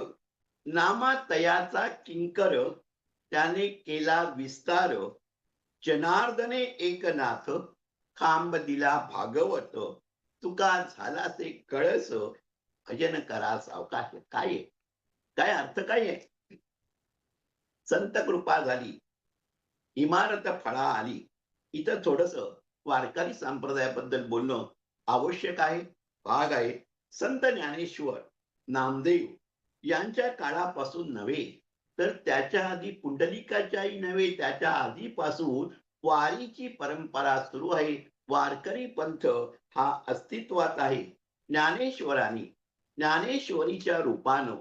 नामा तयाचा किंकर त्याने केला विस्तार. जनार्दने एकनाथ खांब दिला भागवत. तुका झाला ते कळस भजन करा सावकाश. काय काय अर्थ काय आहे? संत कृपा झाली इमारत फळा आली. इथं थोडस वारकरी संप्रदायाबद्दल बोलणं आवश्यक आहे, भाग आहे. संत ज्ञानेश्वर नामदेव यांच्या काळापासून नव्हे, तर त्याच्या आधी पुंडलिकाच्याही नव्हे, त्याच्या आधीपासून वारीची परंपरा सुरू आहे. वारकरी पंथ हा अस्तित्वात आहे. ज्ञानेश्वरांनी ज्ञानेश्वरीच्या रूपानं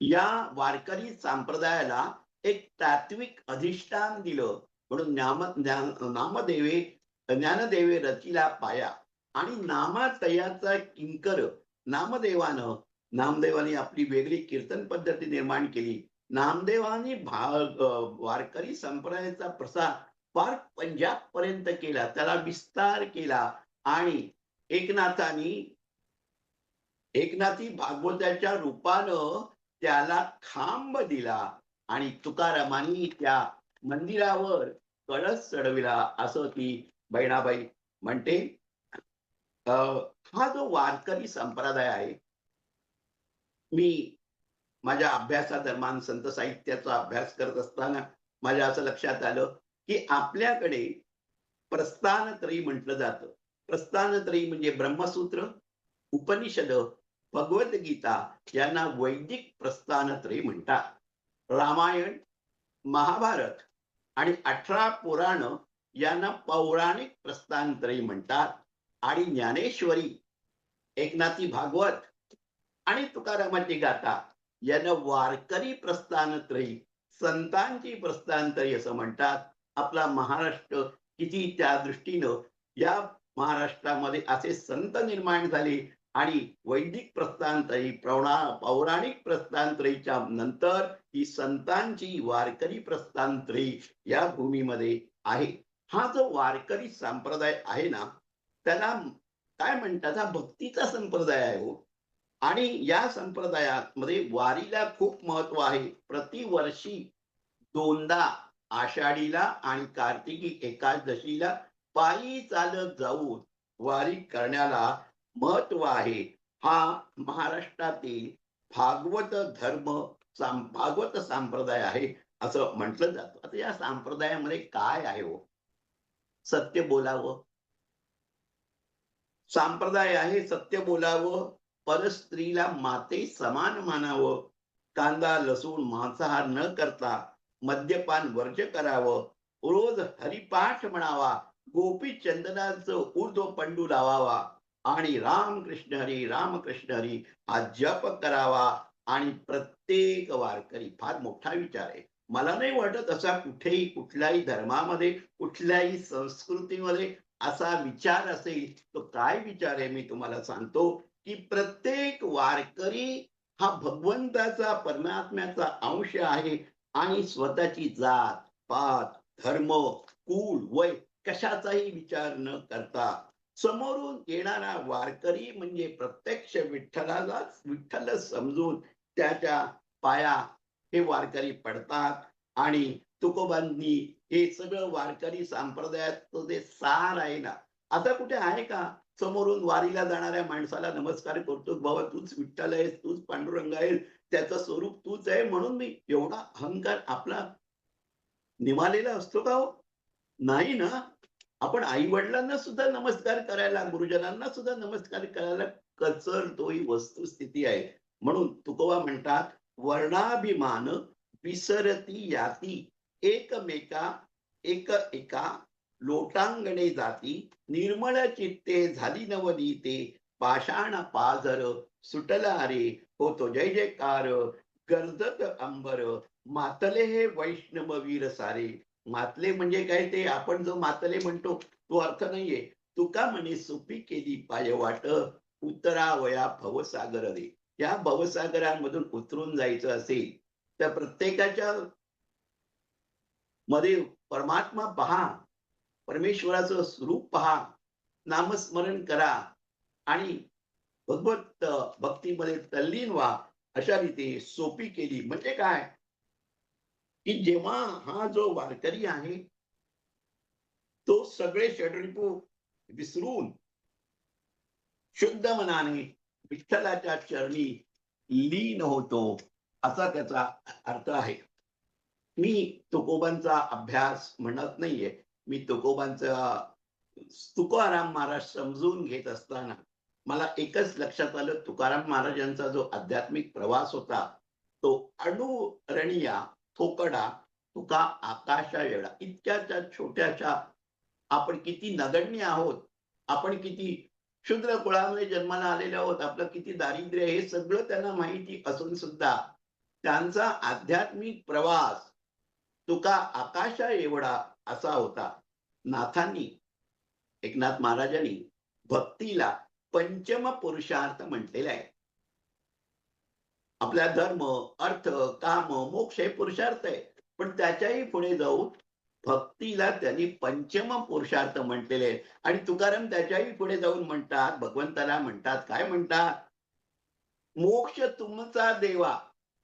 या वारकरी संप्रदायाला एक तात्विक अधिष्ठान दिलं. म्हणून नामदेवे ज्ञानदेवे रचिला पाया आणि नामातयाचा किंकर. नामदेवाने आपली वेगळी कीर्तन पद्धती निर्माण केली. नामदेवाने वारकरी संप्रदायाचा प्रसार फार पंजाब पर्यंत केला, त्याला विस्तार केला. आणि एकनाथी भागवताच्या रूपानं त्याला खांब दिला आणि तुकारामांनी त्या मंदिरावर कळस चढविला, असं ती बहिणाबाई म्हणते. हा जो वारकरी संप्रदाय आहे, मी माझ्या अभ्यासादरम्यान संत साहित्याचा अभ्यास करत असताना माझ्या असं लक्षात आलं की आपल्याकडे प्रस्थानत्रयी म्हटलं जातं. प्रस्थानत्रयी म्हणजे ब्रह्मसूत्र, उपनिषद, भगवद्गीता यांना वैदिक प्रस्थानत्रयी म्हणतात. रामायण, महाभारत आणि 18 पुराण यांना पौराणिक प्रस्थानत्रयी म्हणतात. आणि ज्ञानेश्वरी, एकनाथी भागवत आणि तुकारामाची गाथा यांना वारकरी प्रस्थानत्रयी, संतांची प्रस्थानत्रयी असं म्हणतात. आपला महाराष्ट्र किती त्या दृष्टीनं या महाराष्ट्रामध्ये असे संत निर्माण झाले आणि वैदिक प्रस्थानत्रयी, पौराणिक प्रस्थानत्रयीच्या नंतर ही संतांची वारकरी प्रस्थानत्रयी या भूमीमध्ये आहे. हा जो वारकरी संप्रदाय आहे ना, त्याला काय म्हणतात, हा भक्तीचा संप्रदाय आहे हो. आणि या संप्रदायामध्ये वारीला खूप महत्व आहे. प्रतिवर्षी दोनदा, आषाढीला आणि कार्तिकी एकादशीला पायी चालत जाऊन वारी करण्याला महत्व आहे. हा महाराष्ट्रातील भागवत भागवत संप्रदाय आहे असं म्हटलं जातं. आता या संप्रदायामध्ये काय आहे हो? सत्य बोलावं, संप्रदाय आहे सत्य बोलावं, परस्त्रीला माते समान मानावं, कांदा लसूण मांसाहार न करता मद्यपान वर्ज्य करावं, रोज हरिपाठ म्हणावा, गोपी चंदनाचं ऊर्ध्व पंडू लावावा आणि राम कृष्ण हरी हा जप करावा. आणि प्रत्येक वारकरी, फार मोठा विचार आहे. मला नाही वाटत असा कुठेही कुठल्याही धर्मामध्ये, कुठल्याही संस्कृतीमध्ये असा विचार असेल. तो काय विचार आहे मी तुम्हाला सांगतो, की प्रत्येक वारकरी हा भगवंताचा, परमात्म्याचा अंश आहे आणि स्वतःची जात, पात, धर्म, कुळ, वय कशाचाही विचार न करता समोरून येणारा वारकरी म्हणजे प्रत्यक्ष विठ्ठलालाच, विठ्ठल समजून त्याच्या पाया हे वारकरी पडतात. आणि तुकोबांनी हे सगळं वारकरी संप्रदायाचं जे सार आहे ना, आता कुठे आहे का समोरून वारीला जाणाऱ्या माणसाला नमस्कार करतो, बाबा तूच विठ्ठल आहेस, तूच पांडुरंग आहेस, त्याचं स्वरूप तूच आहे म्हणून मी, एवढा अहंकार आपला निमालेला असतो का हो? नाही ना. आपण आई-वडिलांना सुद्धा नमस्कार करायला, गुरुजनांना सुद्धा नमस्कार करायला कचरतो, ही वस्तुस्थिती आहे. म्हणून तुकोबा म्हणतात, "वर्णाभिमान विसरती याती, एकमेका एक एका लोटांगणे जाती, निर्मळ चित्ते झाली नवनीते, पाषाण पाझर सुटला रे, होतो जय जयकार, गर्जत अंबर, मातले हे वैष्णव वीर सारे." मातले म्हणजे काय, ते आपण जो मातले म्हणतो तो अर्थ नाहीये. तुका म्हणे सोपी केली पायवाट, उतरावया भवसागर रे. या भवसागरामधून उतरून जायचं असेल तर प्रत्येकाच्या मध्ये परमात्मा पहा, परमेश्वराचं स्वरूप पहा, नामस्मरण करा आणि भगवत भक्तीमध्ये तल्लीन व्हा. अशा रीती सोपी केली म्हणजे काय, की जेव्हा हा जो वारकरी आहे तो सगळे षड्रिपू विसरून शुद्ध मनाने विठ्ठलाच्या चरणी लीन होतो, असा त्याचा अर्थ आहे. मी तुकोबांचा अभ्यास म्हणत नाहीये. मी तुकोबांचा, तुकाराम महाराज समजून घेत असताना मला एकच लक्षात आलं, तुकाराम महाराजांचा जो आध्यात्मिक प्रवास होता तो अणुरणीया थोकडा तुका आकाशा एवढा, इतक्याच्या छोट्याशा, आपण किती नगण्य आहोत, आपण किती क्षुद्र कुळामध्ये जन्माला आलेले आहोत, आपलं किती दारिद्र्य, हे सगळं त्यांना माहिती असून सुद्धा त्यांचा आध्यात्मिक प्रवास तुका आकाशा एवढा असा होता. नाथांनी, एकनाथ महाराजांनी भक्तीला पंचम पुरुषार्थ म्हटलेला आहे. आपला धर्म, अर्थ, काम, मोक्ष हे पुरुषार्थ आहे. पण त्याच्याही पुढे जाऊन भक्तीला त्यांनी पंचम पुरुषार्थ म्हटलेले आहे. आणि तुकाराम त्याच्याही पुढे जाऊन म्हणतात, भगवंताला म्हणतात, काय म्हणतात? मोक्ष तुमचा देवा,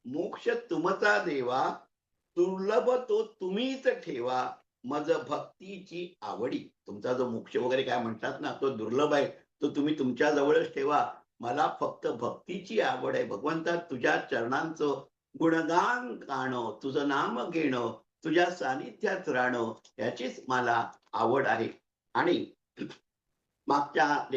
मोक्ष तुमचा देवा, दुर्लभ तो तुम्हीच ठेवा, मज भक्तीची आवडी. तुमचा जो मोक्ष वगैरे काय म्हणतात ना, तो दुर्लभ आहे, तो तुम्ही तुमच्या जवळच ठेवा. मला फक्त भक्तीची आवड आहे. भगवंता, तुझ्या चरणांचं गुणगान गाणं, तुझं नाम घेणं, तुझ्या सानिध्यात राहणं, याचीच मला आवड आहे. आणि मागच्या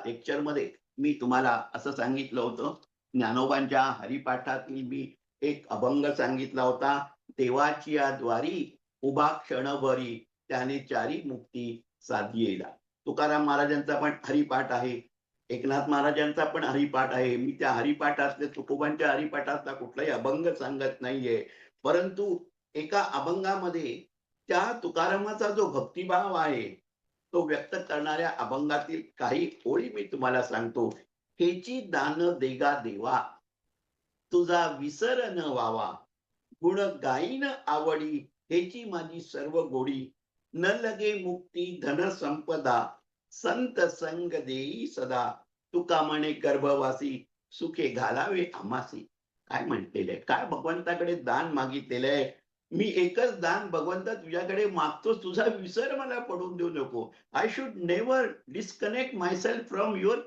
लेक्चरमध्ये मी तुम्हाला असं सांगितलं होतं, ज्ञानोबांच्या हरिपाठातील मी एक अभंग सांगितला होता. देवाची या द्वारी उभा क्षणभरी, त्याने चारी मुक्ती साधी येईला. तुकाराम महाराजांचा पण हरिपाठ आहे, एकनाथ महाराजांचा पण हरिपाठ आहे. मी त्या हरिपाठातले, तुकोबांच्या हरिपाठातला कुठलाही अभंग सांगत नाहीये, परंतु एका अभंगामध्ये त्या तुकारामाचा जो भक्तिभाव आहे तो व्यक्त करणाऱ्या अभंगातील काही ओळी मी तुम्हाला सांगतो. हेची दान देगा देवा, तुझा विसर न व्हावा, गुण गाईन आवडी, हेची माझी सर्व गोडी, न लगे मुक्ती धन संपदा, संत संग देई सदा, तुका म्हणे गर्भवासी, सुखे घालावे आमासी. काय म्हटलेलं आहे, काय भगवंताकडे दान मागितलेलं आहे. मी एकच दान भगवंता तुझ्याकडे मागतो, तुझा विसर मला पडून देऊ नको. I should never disconnect myself from your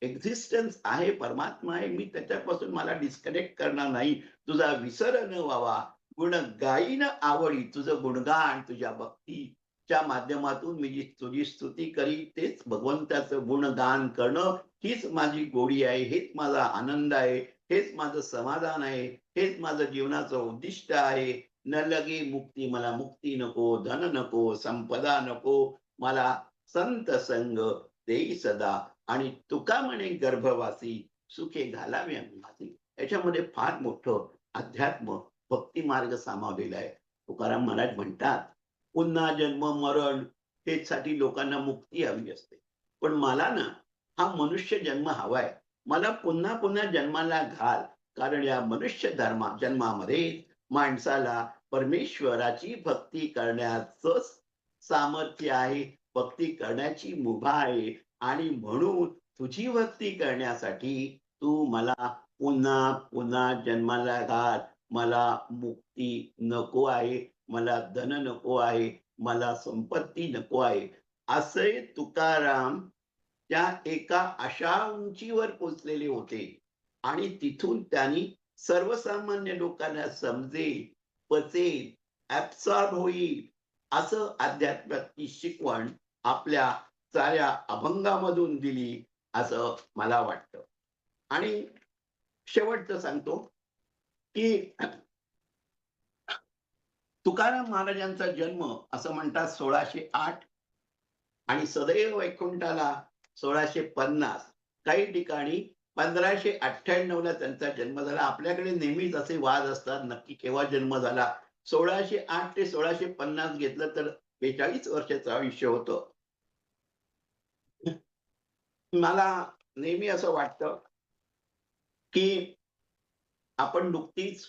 existence. आहे परमात्मा आहे, मी त्याच्यापासून मला डिस्कनेक्ट करणार नाही. तुझा विसर न व्हावा, गुण गाईन आवडी, तुझं गुणगान, तुझ्या भक्ती च्या माध्यमातून मी जी तुझी स्तुती करी तेच भगवंताचं गुणगान करणं हीच माझी गोडी आहे, हेच माझा आनंद आहे, हेच माझं समाधान आहे, हेच माझं जीवनाचं उद्दिष्ट आहे. न लगे मुक्ती, मला मुक्ती नको, धन नको, संपदा नको, मला संत संग देई सदा आणि तुका म्हणे गर्भवासी सुखे घालावे अंगासी. याच्यामध्ये फार मोठं अध्यात्म भक्ती मार्ग सामावलेला आहे. तुकाराम महाराज म्हणतात, पुन्हा जन्म मरण हेसाठी लोकांना मुक्ती हवी असते, पण मला ना हा मनुष्य जन्म हवाय. मला पुन्हा पुन्हा जन्माला घाल, कारण या मनुष्य जन्मामध्ये माणसाला परमेश्वराची भक्ती करण्याचं सामर्थ्य आहे, भक्ती करण्याची मुभा आहे. आणि म्हणून तुझी भक्ती करण्यासाठी तू मला पुन्हा पुन्हा जन्माला घाल. मला मुक्ती नको आहे, मला धन नको आहे, मला संपत्ती नको आहे. असे तुकाराम त्या एका अशा उंचीवर पोचलेले होते आणि तिथून त्यांनी सर्वसामान्य लोकांना समजेल, पचेल, ऍब्सॉर्ब होईल असं अध्यात्माची शिकवण आपल्या साऱ्या अभंगामधून दिली असं मला वाटतं. आणि शेवटचं सांगतो की तुकाराम महाराजांचा जन्म असं म्हणतात 1608 आणि सदैव वैकुंठाला 1650. काही ठिकाणी 1598 ला त्यांचा जन्म झाला. आपल्याकडे नेहमीच असे वाद असतात, नक्की केव्हा जन्म झाला. 1608 ते 1650 घेतलं तर 42 वर्षाचं आयुष्य होतं. मला नेहमी असं वाटतं की आपण नुकतीच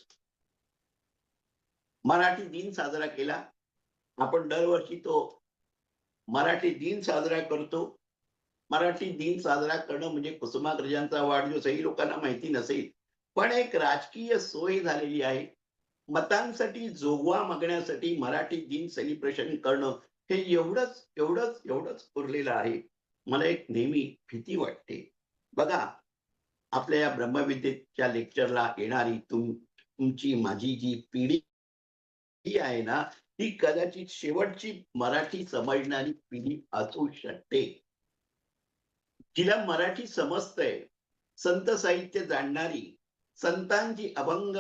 मराठी दिन साजरा केला. आपण दरवर्षी तो मराठी दिन साजरा करतो. मराठी दिन साजरा करणं म्हणजे कुसुमाग्रजांचा वाढदिवस ही लोकांना माहिती नसेल, पण एक राजकीय सोय झालेली आहे. मतांसाठी जोगवा मागण्यासाठी मराठी दिन सेलिब्रेशन करणं हे एवढंच एवढंच एवढंच उरलेलं आहे. मला एक नेहमी भीती वाटते. बघा, आपल्या या ब्रह्मविद्येच्या लेक्चरला येणारी तुमची माझी जी पिढी आहे ना, ती कदाचित शेवटची मराठी समजणारी पिढी असू शकते. जिला मराठी समजतंय, संत साहित्य जाणणारी, संतांची अभंग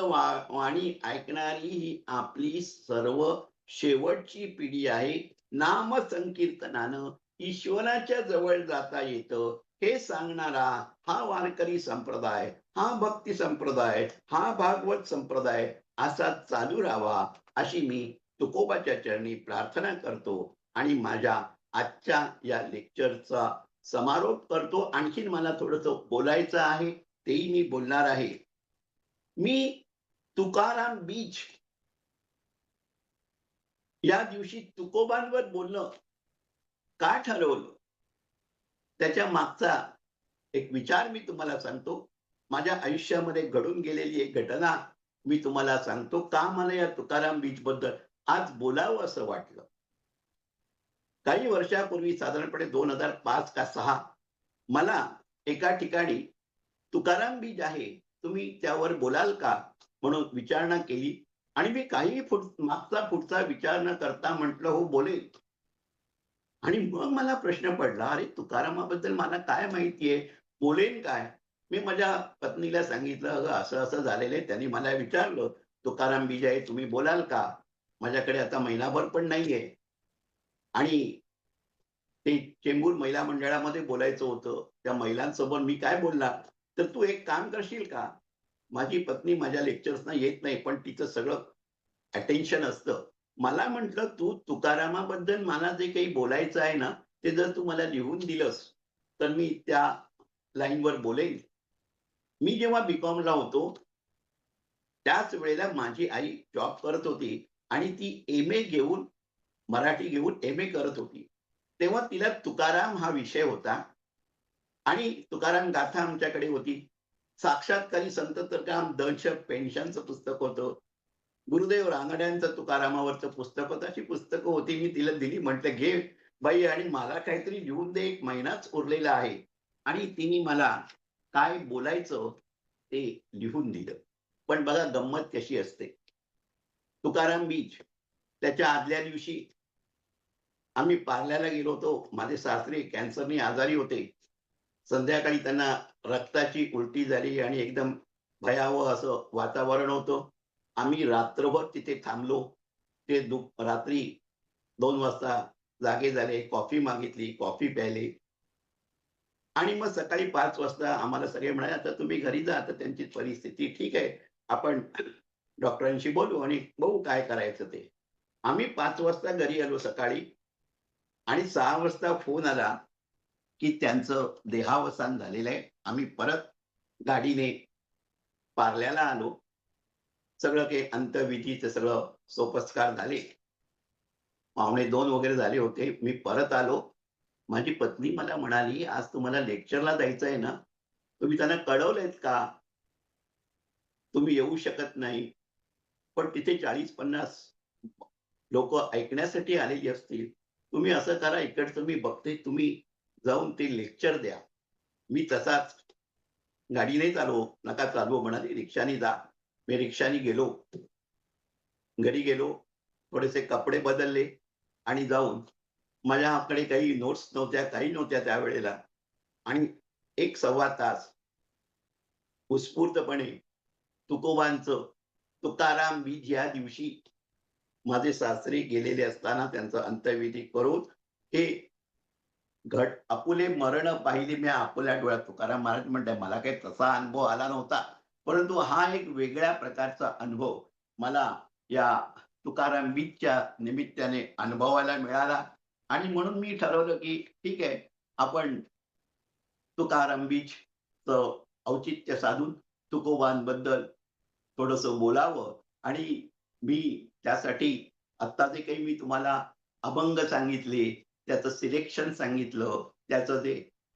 वाणी ऐकणारी ही आपली सर्व शेवटची पिढी आहे. नाम संकीर्तनानं ईश्वराच्या जवळ जाता येतं हे सांगणारा हा वारकरी संप्रदाय, हा भक्ती संप्रदाय, हा भागवत संप्रदाय असा चालू राहावा अशी मी तुकोबाच्या चरणी प्रार्थना करतो आणि माझ्या आजच्या या लेक्चरचा समारोप करतो. आणखीन मला थोडंसं बोलायचं आहे, तेही मी बोलणार आहे. मी तुकाराम बीज या दिवशी तुकोबांवर बोलणं का ठरवलं, त्याच्या मागचा एक विचार मी तुम्हाला सांगतो. माझ्या आयुष्यामध्ये घडून गेलेली एक घटना मी तुम्हाला सांगतो, का मला या तुकाराम बीज बद्दल आज बोलावं असं वाटलं. काही वर्षापूर्वी साधारणपणे 2005 का 6 मला एका ठिकाणी तुकाराम बीज आहे, तुम्ही त्यावर बोलाल का म्हणून विचारणा केली आणि मी काही मागचा पुढचा विचार न करता म्हटलं हो बोलेल. आणि मग मला प्रश्न पडला, अरे तुकारामाबद्दल मला काय माहितीये, बोलेन काय. मी माझ्या पत्नीला सांगितलं, अगं असं असं झालेलं आहे. त्यांनी मला विचारलं, तुकाराम बीज आहे, तुम्ही बोलाल का. माझ्याकडे आता महिनाभर पण नाहीये आणि ते चेंबूर महिला मंडळामध्ये बोलायचं होतं. त्या महिलांसोबत मी काय बोलणार, तर तू एक काम करशील का. माझी पत्नी माझ्या लेक्चर्सना येत नाही, पण तिचं सगळं अटेन्शन असतं. मला म्हटलं, तू तुकारामाबद्दल मला जे काही बोलायचं आहे ना, ते जर तू मला लिहून दिलंस, तर मी त्या लाईनवर बोलेन. मी जेव्हा बी.कॉमला होतो, त्याच वेळेला माझी आई जॉब करत होती आणि ती एम.ए. घेऊन, मराठी घेऊन एम.ए. करत होती. तेव्हा तिला तुकाराम हा विषय होता आणि तुकाराम गाथा आमच्याकडे होती. साक्षात्कारी संत तुकाराम दंश पेन्शनचं पुस्तक होतं. गुरुदेव रानड्यांचं तुकारामावरचं पुस्तक होतं. अशी पुस्तकं होती. मी तिला दिली. म्हटलं, घे बाई आणि मला काहीतरी लिहून दे. 1 महिनाच उरलेला आहे. आणि तिने मला काय बोलायचं ते लिहून दिलं. पण बघा गंमत कशी असते. तुकाराम बीज त्याच्या आदल्या दिवशी आम्ही पार्ल्याला गेलो होतो. माझे सासरे कॅन्सरने आजारी होते. संध्याकाळी त्यांना रक्ताची उलटी झाली आणि एकदम भयावह असं वातावरण होतं. आम्ही रात्रभर तिथे थांबलो. ते रात्री 2 वाजता जागे झाले. कॉफी मागितली, कॉफी प्यायले आणि मग सकाळी 5 वाजता आम्हाला सगळे म्हणाले, "आता तुम्ही घरी जा. आता त्यांची परिस्थिती ठीक आहे. आपण डॉक्टरांशी बोलू आणि बघू काय करायचं ते." आम्ही 5 वाजता घरी आलो सकाळी आणि 6 वाजता फोन आला, की त्यांचं देहावसान झालेलं आहे. आम्ही परत गाडीने पार्ल्याला आलो. सगळं काही अंत्यविधीचं सगळं सोपस्कार झाले. 2:45 वगैरे झाले होते. मी परत आलो. माझी पत्नी मला म्हणाली, "आज तुम्हाला लेक्चरला जायचं आहे ना? तुम्ही त्यांना कळवलंत का? तुम्ही येऊ शकत नाही." पण तिथे 40-50 लोकं ऐकण्यासाठी आलेली असतील. तुम्ही असं करा, इकडचं मी बघते, तुम्ही जाऊन ते लेक्चर द्या. मी तसाच गाडीनेच आलो. "नका चालवू," म्हणाले, "रिक्षाने जा." मी रिक्षाने गेलो. घरी गेलो. थोडेसे कपडे बदलले आणि जाऊन माझ्याकडे काही नोट्स नव्हत्या, काही नव्हत्या त्यावेळेला आणि 1 सव्वा तास उत्स्फूर्तपणे तुकोबांचं तुकाराम बीज या दिवशी माझे सासरे गेलेले असताना त्यांचा अंत्यविधी करून हे आपुले मरण पाहिली मी आपुल्या डोळ्यात. तुकाराम महाराज म्हणतात, मला काही तसा अनुभव आला नव्हता. परंतु हा एक वेगळ्या प्रकारचा अनुभव मला या तुकाराम बीजच्या निमित्ताने अनुभवायला मिळाला आणि म्हणून मी ठरवलं, की ठीक आहे, आपण तुकाराम बीजचं औचित्य साधून तुकोबांबद्दल थोडंसं बोलावं आणि मी त्यासाठी आत्ता जे काही मी तुम्हाला अभंग सांगितले, त्याचं सिलेक्शन सांगितलं, त्याचं ते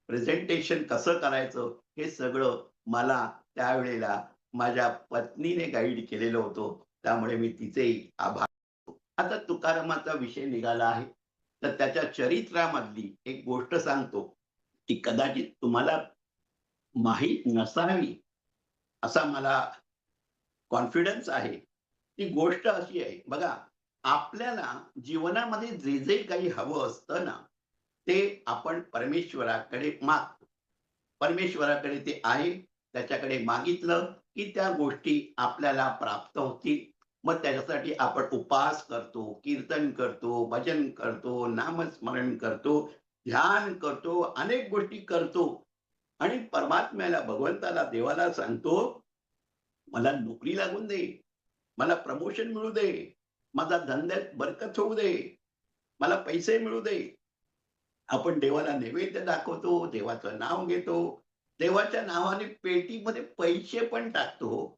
प्रेझेंटेशन कसं करायचं, हे सगळं मला त्यावेळेला माझ्या पत्नीने गाईड केलेलं होतं. त्यामुळे मी तिचेही आभार. आता तुकारामाचा विषय निघाला आहे, तर त्याच्या चरित्रामधली एक गोष्ट सांगतो, ती कदाचित तुम्हाला माहीत नसावी, असा मला कॉन्फिडन्स आहे. ती गोष्ट अशी आहे बघा, आपल्याला जीवनामध्ये जे काही हवं असतं ना, ते आपण परमेश्वराकडे मागतो. परमेश्वराकडे ते आहे, त्याच्याकडे मागितलं, की त्या गोष्टी आपल्याला प्राप्त होतील. मग त्याच्यासाठी आपण उपवास करतो, कीर्तन करतो, भजन करतो, नामस्मरण करतो, ध्यान करतो, अनेक गोष्टी करतो आणि परमात्म्याला, भगवंताला, देवाला सांगतो, "मला नोकरी लागून दे. मला प्रमोशन मिळू दे. माझा धंद्यात बरकत होऊ दे. मला पैसे मिळू दे." आपण देवाला नैवेद्य दाखवतो, देवाचं नाव घेतो. देवाच्या नावाने पेटीमध्ये पैसे पण टाकतो.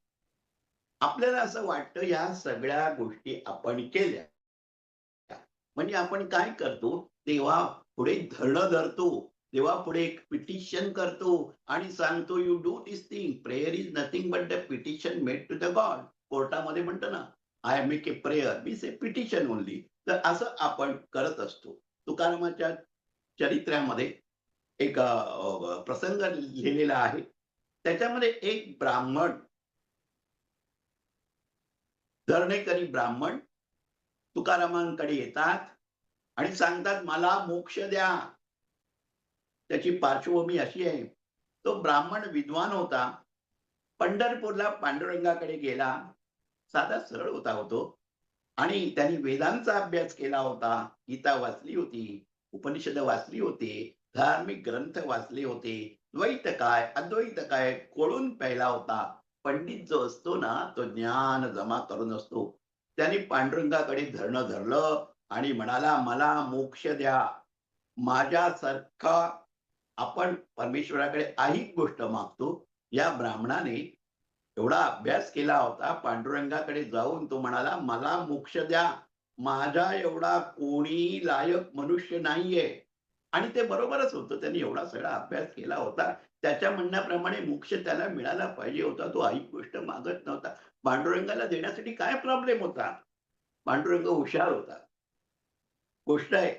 आपल्याला असं वाटतं या सगळ्या गोष्टी आपण केल्या. म्हणजे आपण काय करतो, देवापुढे धरणं धरतो. देवापुढे एक पिटिशन करतो आणि सांगतो, "you do this thing. Prayer is nothing but the petition made to the god." कोर्टामध्ये म्हणतो ना, "I make a prayer, means a petition only." तर असं आपण करत असतो. तुकारामाच्या चरित्रामध्ये एक प्रसंग लिहिलेला आहे. त्याच्यामध्ये एक ब्राह्मण, धरणेकरी ब्राह्मण तुकारामांकडे येतात आणि सांगतात, "मला मोक्ष द्या." त्याची पार्श्वभूमी अशी आहे, तो ब्राह्मण विद्वान होता. पंढरपूरला पांडुरंगाकडे गेला. साधा सरळ होता हो तो आणि त्यांनी वेदांचा अभ्यास केला होता. गीता वाचली होती, उपनिषदं वाचली होती, धार्मिक ग्रंथ वाचले होते. द्वैत काय, अद्वैत काय खोलून पाहिला होता. पंडित जो असतो ना, तो ज्ञान जमा करून असतो. त्याने पांडुरंगाकडे धरणं धरलं आणि म्हणाला, "मला मोक्ष द्या." माझ्यासारखा आपण परमेश्वराकडे ऐहिक गोष्ट मागतो. या ब्राह्मणाने एवढा अभ्यास केला होता. पांडुरंगाकडे जाऊन तो म्हणाला, "मला मोक्ष द्या. माझा एवढा कोणी लायक मनुष्य नाहीये." आणि ते बरोबरच होतं. त्यांनी एवढा सगळा अभ्यास केला होता. त्याच्या म्हणण्याप्रमाणे मोक्ष त्याला मिळाला पाहिजे होता. तो ऐहिक गोष्ट मागत नव्हता. पांडुरंगाला देण्यासाठी काय प्रॉब्लेम होता? पांडुरंग हुशार होता. गोष्ट आहे.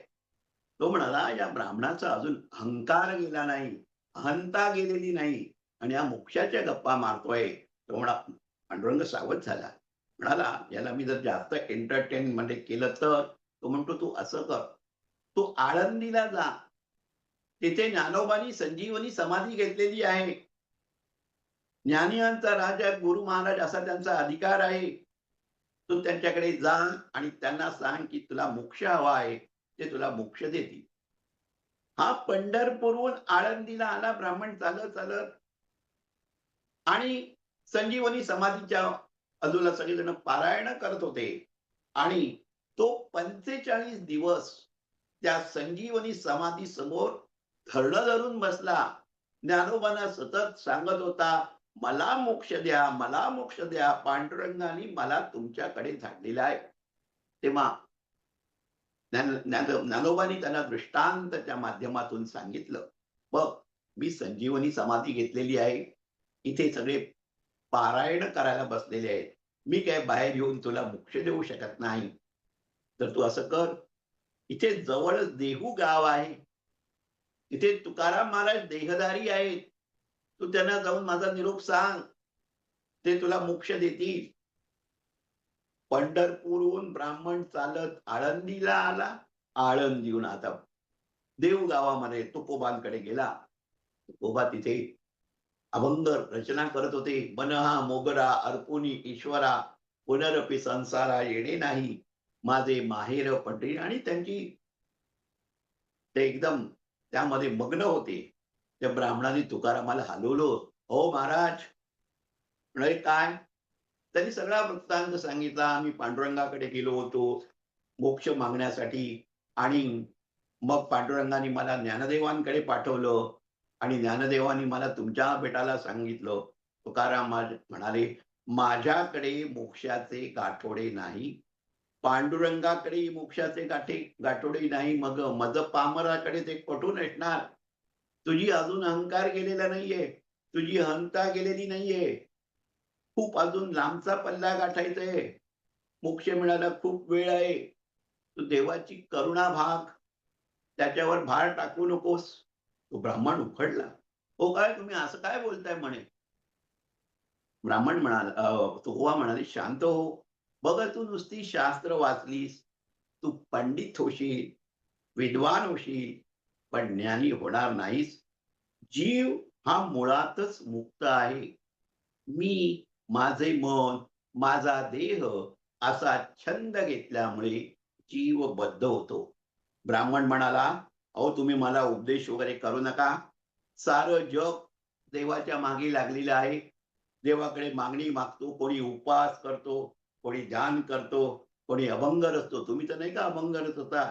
तो म्हणाला, "या ब्राह्मणाचा अजून अहंकार गेला नाही, अहंता गेलेली नाही आणि या मोक्षाच्या गप्पा मारतोय." तो पांडुरंग सावध झाला. म्हणाला, "याला मी जर जास्त एंटरटेनमध्ये केलं तर?" तो म्हणतो, "तू असं कर, तू आळंदीला जा. तिथे ज्ञानोबांनी संजीवनी समाधी घेतलेली आहे. ज्ञानियांचा राजा गुरु महाराज असा त्यांचा अधिकार आहे. तू त्यांच्याकडे जा आणि त्यांना सांग की तुला मोक्ष हवा आहे, ते तुला मोक्ष देतील. हा पंढरपूरहून आळंदीला आला ब्राह्मण चालत चालत आणि संजीवनी समाधीच्या बाजूला सगळेजण पारायण करत होते आणि तो 45 दिवस त्या संजीवनी समाधी समोर धरणं धरून बसला. ज्ञानोबांना सतत सांगत होता, मला मोक्ष द्या, मला मोक्ष द्या. पांडुरंगाने मला तुमच्याकडे धाडलेलं आहे. तेव्हा ज्ञानोबांनी त्यांना दृष्टांतच्या माध्यमातून सांगितलं, बघ मी संजीवनी समाधी घेतलेली आहे. इथे सगळे पारायण करायला बसलेले आहेत. मी काय बाहेर येऊन तुला मोक्ष देऊ शकत नाही. तर तू असं कर, इथे जवळच देहू गाव आहे. तिथे तुकाराम महाराज देहधारी आहेत. तू त्यांना जाऊन माझा निरोप सांग, ते तुला मोक्ष देतील. पंढरपूरहून ब्राह्मण चालत आळंदीला आला. आळंदीहून आता देव गावामध्ये तुकोबांकडे गेला. तुकोबा तिथे अभंग रचना करत होते. मनहा मोगरा अर्पुनी ईश्वरा, पुनरपी संसारा येणे नाही, माझे माहेर पंढरी. आणि त्यांची ते एकदम त्यामध्ये मग्न होते. त्या ब्राह्मणाने तुकारामाला हलवलं. हो महाराज, म्हणजे काय? त्यांनी सगळा वृत्तांत सांगितला. आम्ही पांडुरंगाकडे गेलो होतो मोक्ष मागण्यासाठी आणि मग पांडुरंगाने मला ज्ञानदेवांकडे पाठवलं आणि ज्ञानदेवांनी मला तुमच्या भेटायला सांगितलं. तुकाराम म्हणाले, माझ्याकडे मोक्षाचे गाठोडे नाही, पांडुरंगाकडे मोक्षाचे गाठोडे नाही. मग मज पामराकडे ते कुठून असणार? तुझी अजून अहंकार गेलेला नाहीये, तुझी अहंता गेलेली नाहीये. खूप अजून लांबचा पल्ला गाठायचा आहे. मोक्ष मिळायला खूप वेळ आहे. तू देवाची करुणा भाग, त्याच्यावर भार टाकू नकोस. तो ब्राह्मण उखडला. हो काय, तुम्ही असं काय बोलताय म्हणे. ब्राह्मण म्हणाला, तुकोबा म्हणाले, शांत हो. बघ, तू नुसती शास्त्र वाचलीस, तू पंडित होशील, विद्वान होशील, पण ज्ञानी होणार नाहीस. जीव हा मुळातच मुक्त आहे. मी, माझे मन, माझा देह असा छंद घेतल्यामुळे जीव बद्ध होतो. ब्राह्मण म्हणाला, अहो तुम्ही मला उपदेश वगैरे करू नका. सारं जग देवाच्या मागे लागलेलं आहे. देवाकडे मागणी मागतो. कोणी उपवास करतो, कोणी ध्यान करतो, कोणी अभंग रचतो. तुम्ही तर नाही का अभंग रचता.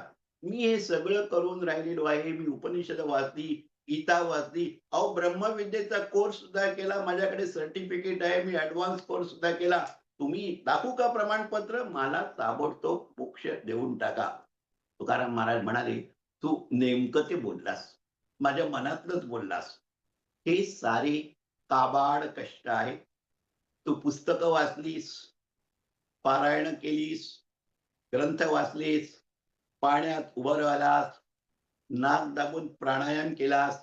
मी हे सगळं करून राहिलेलो आहे. मी उपनिषद वाचली, गीता वाचली, अहो ब्रह्मविद्येचा कोर्स सुद्धा केला. माझ्याकडे सर्टिफिकेट आहे. मी ऍडव्हान्स कोर्स सुद्धा केला. तुम्ही दाखवू का प्रमाणपत्र? मला ताबडतोब मोक्ष देऊन टाका. तुकाराम महाराज म्हणाले, तू नेमकं ते बोललास, माझ्या मनातलंच बोललास. हे सारे काबाड कष्ट आहे. तू पुस्तकं वाचलीस, पारायण केलीस, ग्रंथ वाचलीस, पाण्यात उभं राहिलास, नाक दाबून प्राणायाम केलास,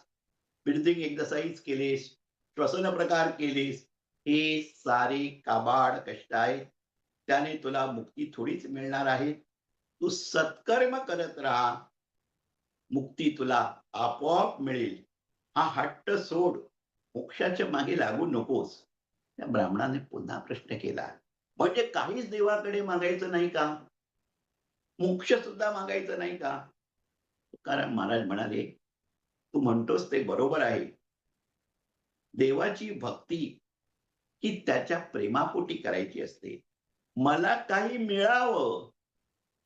ब्रीथिंग एक्सरसाइज केलीस, श्वसन प्रकार केलीस, हे सारे काबाड कष्ट आहेत. त्याने तुला मुक्ती थोडीच मिळणार आहे. तू सत्कर्म करत राहा, मुक्ती तुला आपोआप मिळेल. हा हट्ट सोड, मोक्षाच्या मागे लागू नकोस. त्या ब्राह्मणाने पुन्हा प्रश्न केला, म्हणजे काहीच देवाकडे मागायचं नाही का? मोक्ष सुद्धा मागायचं नाही का? तुकाराम महाराज म्हणाले, तू म्हणतोस ते बरोबर आहे. देवाची भक्ती ही त्याच्या प्रेमापोटी करायची असते. मला काही मिळावं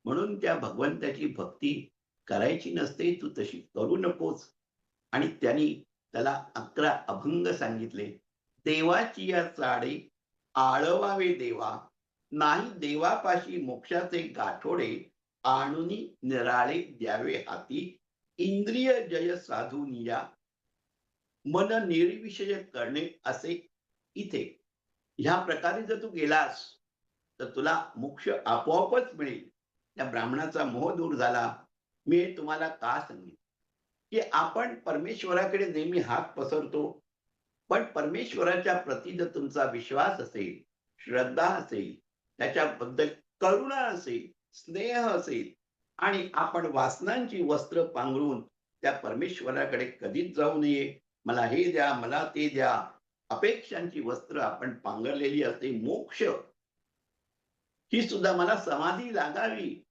म्हणून त्या भगवंताची भक्ती करायची नसते. तू तशी करू नकोस. आणि त्यांनी त्याला 11 अभंग सांगितले. देवाची या चाडे आळवावे देवा, नाही देवापाशी मोक्षाचे गाठोडे, आणुनी निराळे द्यावे हाती, इंद्रिय जय साधूनिया, मन निर्विषय करणे असे इथे. ह्या प्रकारे जर तू गेलास तर तुला मोक्ष आपोआपच मिळेल. त्या ब्राह्मणाचा मोह दूर झाला. मी तुम्हाला का सांगितलं की आपण परमेश्वराकडे नेहमी हात पसरतो, पण परमेश्वराच्या प्रती जर तुमचा विश्वास असेल, श्रद्धा असेल, त्याच्याबद्दल करुणा असेल, स्नेह असेल, आणि आपण वासनांची वस्त्र पांघरून त्या परमेश्वराकडे कधीच जाऊ नये. मला हे द्या, मला ते द्या. अपेक्षांची वस्त्र आपण पांघरलेली असते. मोक्ष ही सुद्धा मला समाधी लागावी.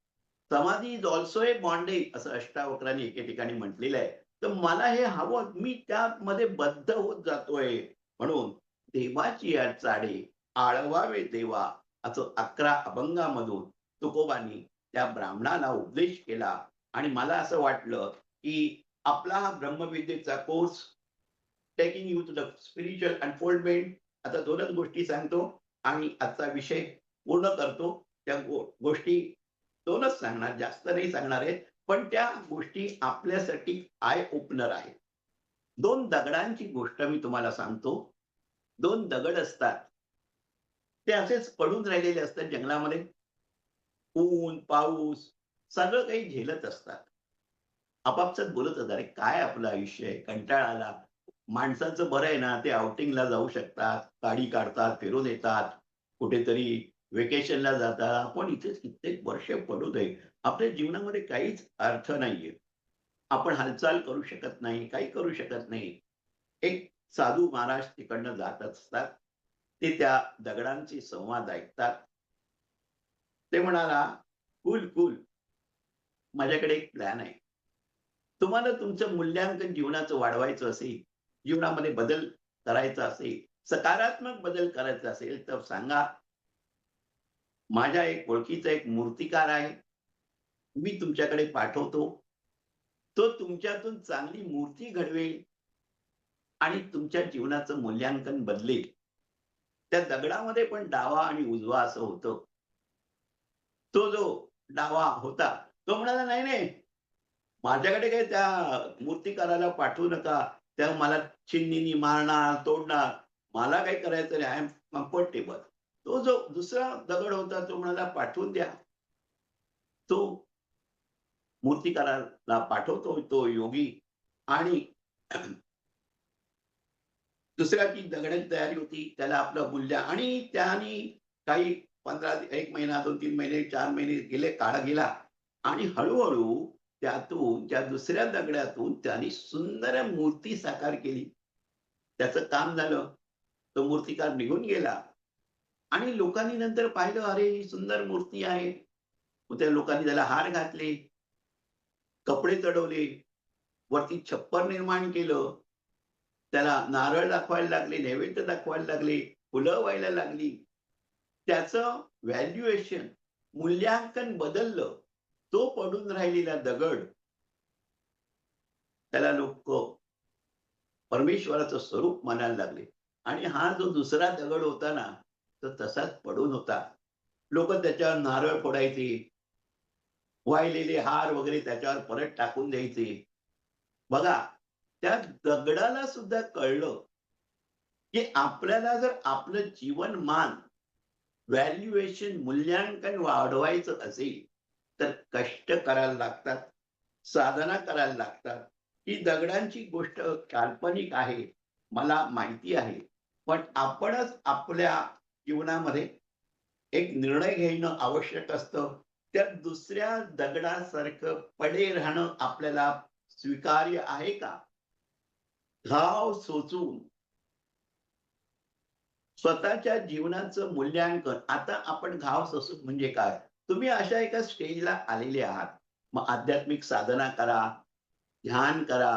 समाधी इज अल्सो ए बॉन्डेज असं अष्टावक्रांनी एके ठिकाणी म्हटलेलं आहे. तर मला हे हवं, मी त्यामध्ये बद्ध होत जातोय. म्हणून देवाची या चाडे आळवावे देवा असं 11 अभंगामधून तुकोबांनी त्या ब्राह्मणाला उपदेश केला. आणि मला असं वाटलं, की आपला हा ब्रह्मविद्येचा course taking you to the spiritual unfoldment, आता 2च गोष्टी सांगतो आणि आजचा विषय पूर्ण करतो. त्या गोष्टी 2च सांगणार, जास्त नाही सांगणार आहे. पण त्या गोष्टी आपल्यासाठी आय ओपनर आहे. 2 दगडांची गोष्ट मी तुम्हाला सांगतो. 2 दगड असतात. ते असेच पडून राहिलेले असतात जंगलामध्ये. ऊन, पाऊस सगळं काही झेलत असतात. आपापसात बोलत असतात, "अरे काय आपलं आयुष्य आहे, कंटाळा आला." माणसाचं बरं आहे ना, ते आउटिंगला जाऊ शकतात, गाडी काढतात, फिरून येतात, कुठेतरी व्हेकेशनला जातात. आपण इथेच कित्येक वर्ष पडून आहे. आपल्या जीवनामध्ये काहीच अर्थ नाहीये. आपण हालचाल करू शकत नाही, काही करू शकत नाही. एक साधू महाराज तिकडनं जात असतात. ते त्या दगडांचे संवाद ऐकतात. ते म्हणाला, "कूल, कूल. माझ्याकडे एक प्लॅन आहे. तुम्हाला तुमचं मूल्यांकन जीवनाचं वाढवायचं असेल, जीवनामध्ये बदल करायचा असेल, सकारात्मक बदल करायचा असेल, तर सांगा. माझ्या एक ओळखीचा एक मूर्तिकार आहे. मी तुमच्याकडे पाठवतो. तो तुमच्यातून चांगली मूर्ती घडवेल आणि तुमच्या जीवनाचं मूल्यांकन बदलेल." त्या दगडामध्ये पण डावा आणि उजवा असं होतं. तो जो डावा होता, तो म्हणाला, "नाही, नाही. माझ्याकडे काही त्या मूर्तिकाराला पाठवू नका. त्या मला चिमणीनी मारणार, तोडणार. मला काही करायचं नाही. I am comfortable." तो जो दुसरा दगड होता तो म्हणाला, "पाठवून द्या." तो मूर्तिकाराला पाठवतो तो योगी आणि दुसऱ्याची दगडाची तयारी होती. त्याला आपलं मूल्य आणि त्यानी काही 15 1 महिना, 2-3 महिने, 4 महिने गेले, काळ गेला आणि हळू-हळू त्यातून त्या दुसऱ्या दगडातून त्याने सुंदर मूर्ती साकार केली. त्याचं काम झालं. तो मूर्तिकार निघून गेला आणि लोकांनी नंतर पाहिलं, "अरे, ही सुंदर मूर्ती आहे." मग त्या लोकांनी त्याला हार घातले, कपडे चढवले, वरती छप्पर निर्माण केलं. त्याला नारळ दाखवायला लागले, नैवेद्य दाखवायला लागले, फुलं व्हायला लागली. त्याचं व्हॅल्युएशन, मूल्यांकन बदललं. तो पडून राहिलेला दगड, त्याला लोकं परमेश्वराचं स्वरूप मानायला लागले आणि हा जो दुसरा दगड होता ना, तो तसाच पडून होता. लोकं त्याच्यावर नारळ फोडायचे, वाहिलेले हार वगैरे त्याच्यावर परत टाकून द्यायचे. बघा, त्या दगडाला सुद्धा कळलं, की आपल्याला जर आपलं जीवनमान, व्हॅल्युएशन, मूल्यांकन वाढवायचं असेल, तर कष्ट करायला लागतात, साधना करायला लागतात. ही दगडांची गोष्ट काल्पनिक आहे, मला माहिती आहे. पण आपणच आपल्या जीवनामध्ये एक निर्णय घेणं आवश्यक असतं. त्या दुसऱ्या दगडासारखं पडे राहणं आपल्याला स्वीकार्य आहे का? घाव सोचून स्वतःच्या जीवनाचं मूल्यांकन. आता आपण घाव सोसून म्हणजे काय? तुम्ही अशा एका स्टेजला आलेले आहात. मग आध्यात्मिक साधना करा, ध्यान करा.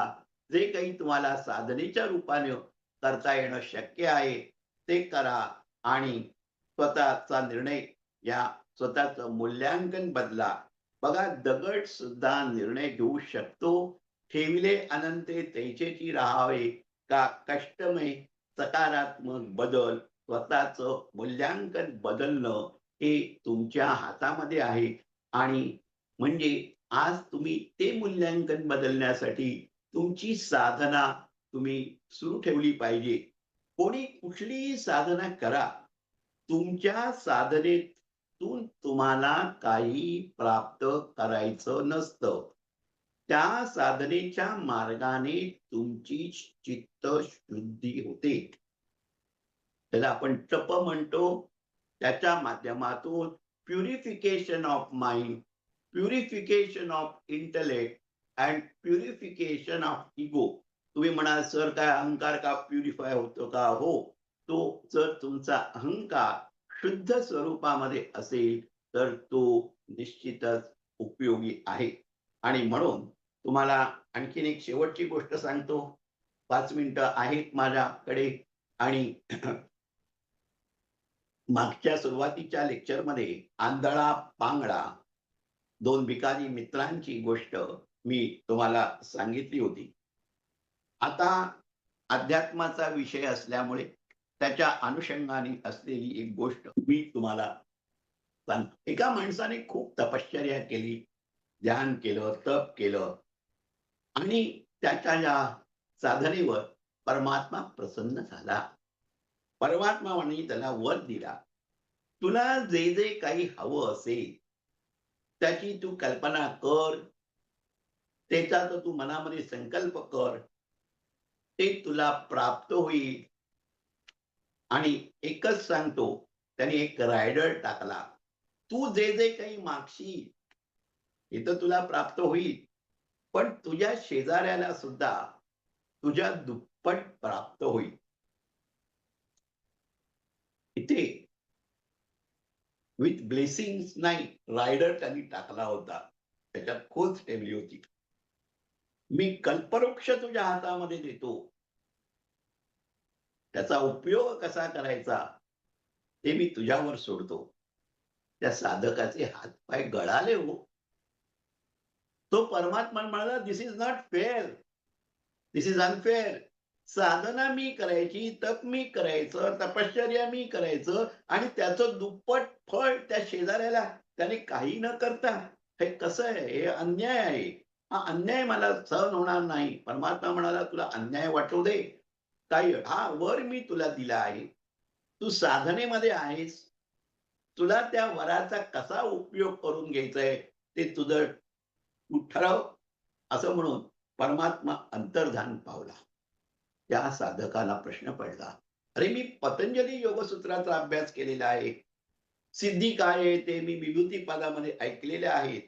जे काही तुम्हाला साधनेच्या रूपाने करता येणं शक्य आहे, ते करा आणि स्वतःचा निर्णय या स्वतःचं मूल्यांकन बदला. बघा, दगड सुद्धा निर्णय घेऊ शकतो. ठेविले अनंते तैचेची राहावे, का कष्टमय सकारात्मक बदल, स्वतःचं मूल्यांकन बदलणं हे तुमच्या हातामध्ये आहे. आणि म्हणजे आज तुम्ही ते मूल्यांकन बदलण्यासाठी तुमची साधना तुम्ही सुरू ठेवली पाहिजे. कोणी कुठलीही साधना करा. तुमच्या साधनेतून तुम्हाला काही प्राप्त करायचं नसतं. त्या साधनेच्या मार्गाने तुमची चित्तशुद्धी होते. त्याला आपण तप म्हणतो. त्याच्या माध्यमातून purification of mind, purification of intellect and purification of ego. तुम्ही म्हणाल सर काय अहंकार का प्युरिफाय होतो का? हो. तो जर तुमचा अहंकार शुद्ध स्वरूपामध्ये असेल तर तो निश्चितच उपयोगी आहे. आणि म्हणून तुम्हाला आणखीन एक शेवटची गोष्ट सांगतो. 5 मिनिटं आहेत माझ्याकडे आणि मागच्या सुरुवातीच्या लेक्चरमध्ये आंधळा पांगळा 2 भिकारी मित्रांची गोष्ट मी तुम्हाला सांगितली होती. आता अध्यात्माचा विषय असल्यामुळे त्याच्या अनुषंगाने असलेली एक गोष्ट मी तुम्हाला सांगतो. एका माणसाने खूप तपश्चर्या केली, ध्यान केलं, तप केलं आणि त्याच्या या साधनेवर परमात्मा प्रसन्न झाला. परमात्माने त्याला वर दिला. तुला जे जे काही हवं असेल त्याची तू कल्पना कर, त्याचा तर तू मनामध्ये संकल्प कर, ते तुला प्राप्त होईल. आणि एकच सांगतो, त्याने एक रायडर टाकला. तू जे जे काही मागशील हे तर तुला प्राप्त होईल, पण तुझ्या शेजाऱ्याला सुद्धा तुझ्या दुप्पट प्राप्त होईल. इथे विथ ब्लेसिंग्स नाही, रायडर त्यांनी टाकला होता. त्याच्यात खोच ठेवली होती. मी कल्पवृक्ष तुझ्या हातामध्ये देतो. त्याचा उपयोग कसा करायचा ते मी तुझ्यावर सोडतो. त्या साधकाचे हात-पाय गळाले हो. तो परमात्मा म्हणाला, "this is not fair. This is unfair." साधना मी करायची, तप मी करायचं, तपश्चर्या मी करायचं आणि त्याचं दुप्पट फळ त्या शेजाऱ्याला त्याने काही न करता. हे कसं आहे? हे अन्याय आहे. हा अन्याय मला सहन होणार नाही. परमात्मा म्हणाला, "तुला अन्याय वाटू दे. काही हा वर मी तुला दिला आहे. तू साधनेमध्ये आहेस. तुला त्या वराचा कसा उपयोग करून घ्यायचा आहे ते तुझं तू ठरव." असं म्हणून परमात्मा अंतर्धान पावला. त्या साधकाला प्रश्न पडला, "अरे, मी पतंजली योगसूत्राचा अभ्यास केलेला आहे. सिद्धी काय आहे ते मी विभूतीपदामध्ये ऐकलेले आहेत.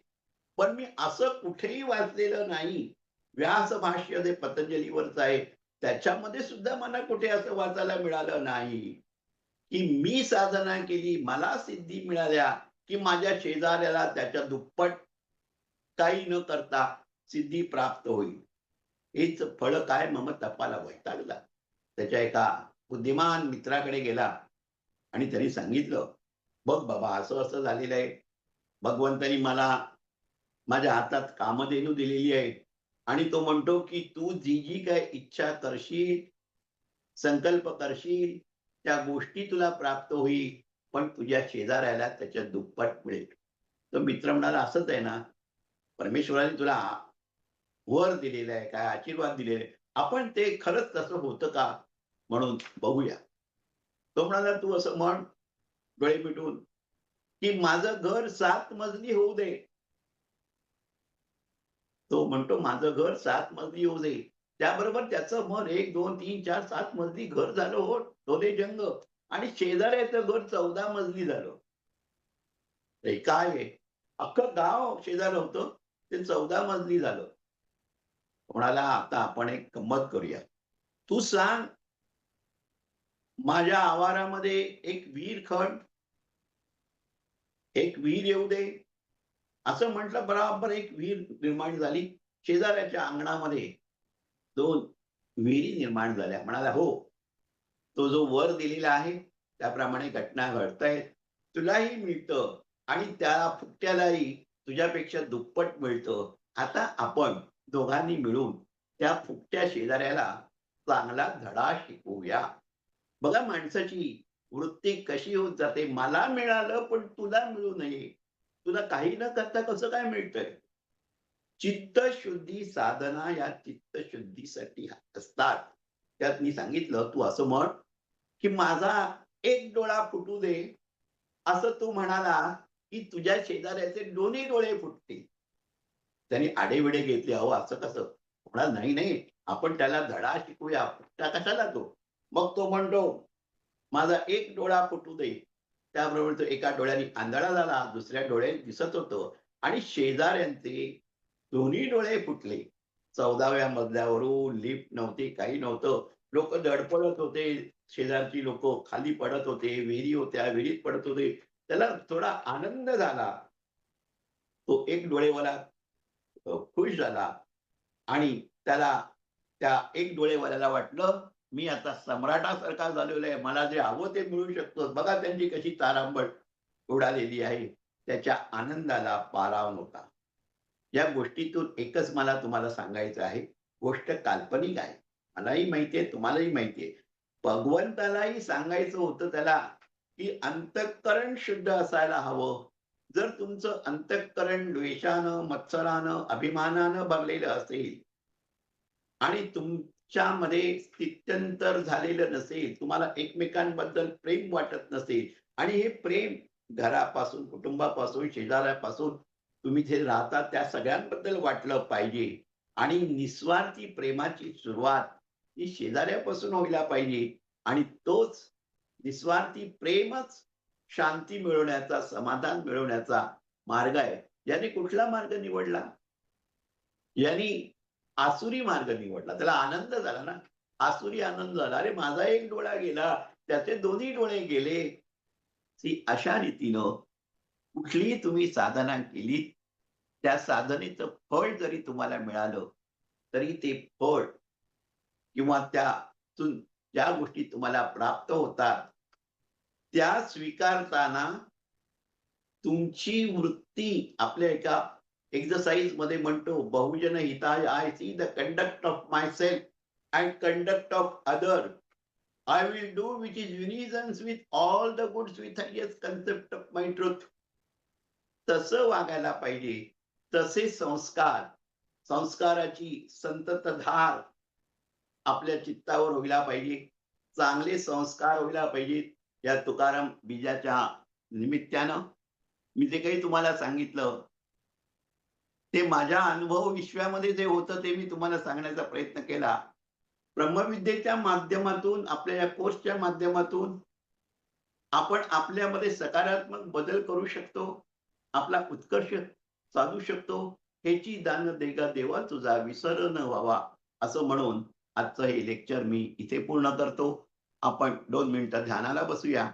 पण मी असं कुठेही वाचलेलं नाही. व्यास भाष्य जे पतंजलीवरचं आहे, त्याच्यामध्ये सुद्धा मला कुठे असं वाचायला मिळालं नाही, की मी साधना केली, मला सिद्धी मिळाल्या, की माझ्या शेजाऱ्याला त्याच्या दुप्पट काही न करता सिद्धी प्राप्त होईल. हेच फळ काय मम तपाला वैतागला." त्याच्या एका बुद्धिमान मित्राकडे गेला आणि त्यांनी सांगितलं, "बघ बाबा, असं-असं झालेलं आहे. भगवंतानी मला माझ्या हातात कामधेनू दिलेली आहे आणि तो म्हणतो, की तू जी काही इच्छा करशील, संकल्प करशील, त्या गोष्टी तुला प्राप्त होईल, पण तुझ्या शेजाऱ्याला त्याच्या दुप्पट मिळेल." तो मित्र म्हणाला, "असंच आहे ना? परमेश्वराने तुला वर दिलेलं आहे, काय आशीर्वाद दिलेले आहे. आपण ते खरंच तसं होतं का? म्हणून बघूया." तो म्हणाला, "तू असं म्हण डोळे मिटून, की माझं घर 7 मजली होऊ दे." तो म्हणतो, "माझं घर 7 मजली होऊ दे." त्याबरोबर त्याचं मन 1, 2, 3, 4, 7 मजली घर झालं हो, ढोले जंग. आणि शेजाऱ्याचं घर 14 मजली झालं. हे काय आहे? अख्खं गाव शेजारं होतं, ते 14 मजली झालं. म्हणाला, "आता आपण एक गंमत करूया. तू सांग, माझ्या आवारामध्ये एक विहीर खण, एक विहीर येऊ दे." असं म्हटलं, बरोबर एक विहीर निर्माण झाली. शेजाऱ्याच्या अंगणामध्ये 2 विहिरी निर्माण झाल्या. म्हणाला, "हो, तो जो वर दिलेला आहे, त्याप्रमाणे घटना घडतायत. तुलाही मिळतं आणि त्या फुकट्यालाही तुझ्यापेक्षा दुप्पट मिळतं. आता आपण दोघांनी मिळून त्या फुकट्या शेजाऱ्याला चांगला धडा शिकवूया." बघा माणसाची वृत्ती कशी होत जाते. मला मिळालं, पण तुला मिळू नये. तुला काही न करता कसं काय मिळतंय? चित्तशुद्धी साधना या चित्तशुद्धीसाठी असतात. त्यात मी सांगितलं, "तू असं म्हण, की माझा एक डोळा फुटू दे." असं तू म्हणाला, की तुझ्या शेजाऱ्याचे दोन्ही डोळे फुटतील. त्याने आढेवेढे घेतले. "अहो, असं कसं?" म्हणाला, "नाही, नाही, आपण त्याला धडा शिकवूया. फुटता कशाला तो?" मग तो म्हणतो, "माझा एक डोळा फुटू दे." त्याबरोबर तो एका डोळ्याने आंधळा झाला, दुसऱ्या डोळ्याने दिसत होतं आणि शेजाऱ्यांचे दोन्ही डोळे फुटले. 14व्या मजल्यावरून लिफ्ट नव्हती, काही नव्हतं. लोकं धडपडत होते. शेजारची लोकं खाली पडत होते. विहिरी होत्या, विहिरीत पडत होते. त्याला थोडा आनंद झाला. तो एक डोळेवाला खुश झाला आणि त्याला त्या एक डोळेवाल्याला वाटलं, मी आता सम्राटासारखा झालेलो आहे. मला जे हवं ते मिळू शकतं. बघा त्यांची कशी तारांबळ उडालेली आहे. त्याच्या आनंदाला पाराव नव्हता. या गोष्टीतून एकच मला तुम्हाला सांगायचं आहे. गोष्ट काल्पनिक आहे. मलाही माहिती आहे, तुम्हालाही माहिती आहे. भगवंतालाही सांगायचं होतं त्याला, की अंतःकरण शुद्ध असायला हवं. जर तुमचं अंतःकरण द्वेषानं, मत्सरानं, अभिमानानं भरलेलं असेल आणि तुमच्यामध्ये स्थित्यंतर झालेलं नसेल, तुम्हाला एकमेकांबद्दल प्रेम वाटत नसेल आणि हे प्रेम घरापासून, कुटुंबापासून, शेजाऱ्यापासून तुम्ही जे राहता त्या सगळ्यांबद्दल वाटलं पाहिजे आणि निस्वार्थी प्रेमाची सुरुवात ही शेजाऱ्यापासून व्हायला पाहिजे आणि तोच निस्वार्थी प्रेमच शांती मिळवण्याचा, समाधान मिळवण्याचा मार्ग आहे. याने कुठला मार्ग निवडला? यांनी आसुरी मार्ग निवडला. त्याला आनंद झाला ना. आसुरी आनंद झाला. अरे माझा एक डोळा गेला, त्याचे दोन्ही डोळे गेले. अशा रीतीनं कुठलीही तुम्ही साधना केलीत, त्या साधनेचं फळ जरी तुम्हाला मिळालं, तरी ते फळ किंवा त्यातून ज्या गोष्टी तुम्हाला प्राप्त होतात, त्या स्वीकारताना तुमची वृत्ती आपल्या एका एक्सरसाइजमध्ये म्हणतो, बहुजन हिताय I see the conduct of myself and conduct of other. I will do which is unisons with all the goods with highest concept of my truth. तसं वागायला पाहिजे. तसे संस्कार, संस्काराची संततधार आपल्या चित्तावर व्हायला पाहिजे. चांगले संस्कार व्हायला पाहिजेत. या तुकाराम बीजाच्या निमित्तानं मी जे काही तुम्हाला सांगितलं, ते माझ्या अनुभव विश्वामध्ये जे होतं ते मी तुम्हाला सांगण्याचा प्रयत्न केला. ब्रह्मविद्येच्या माध्यमातून, आपल्या या कोर्सच्या माध्यमातून आपण आपल्यामध्ये सकारात्मक बदल करू शकतो. आपला उत्कर्ष साधू शकतो. ह्याची दान देगा देवा तुझा विसर न व्हावा, असं म्हणून आजचं हे लेक्चर मी इथे पूर्ण करतो. आपण 2 मिनिटं ध्यानाला बसूया.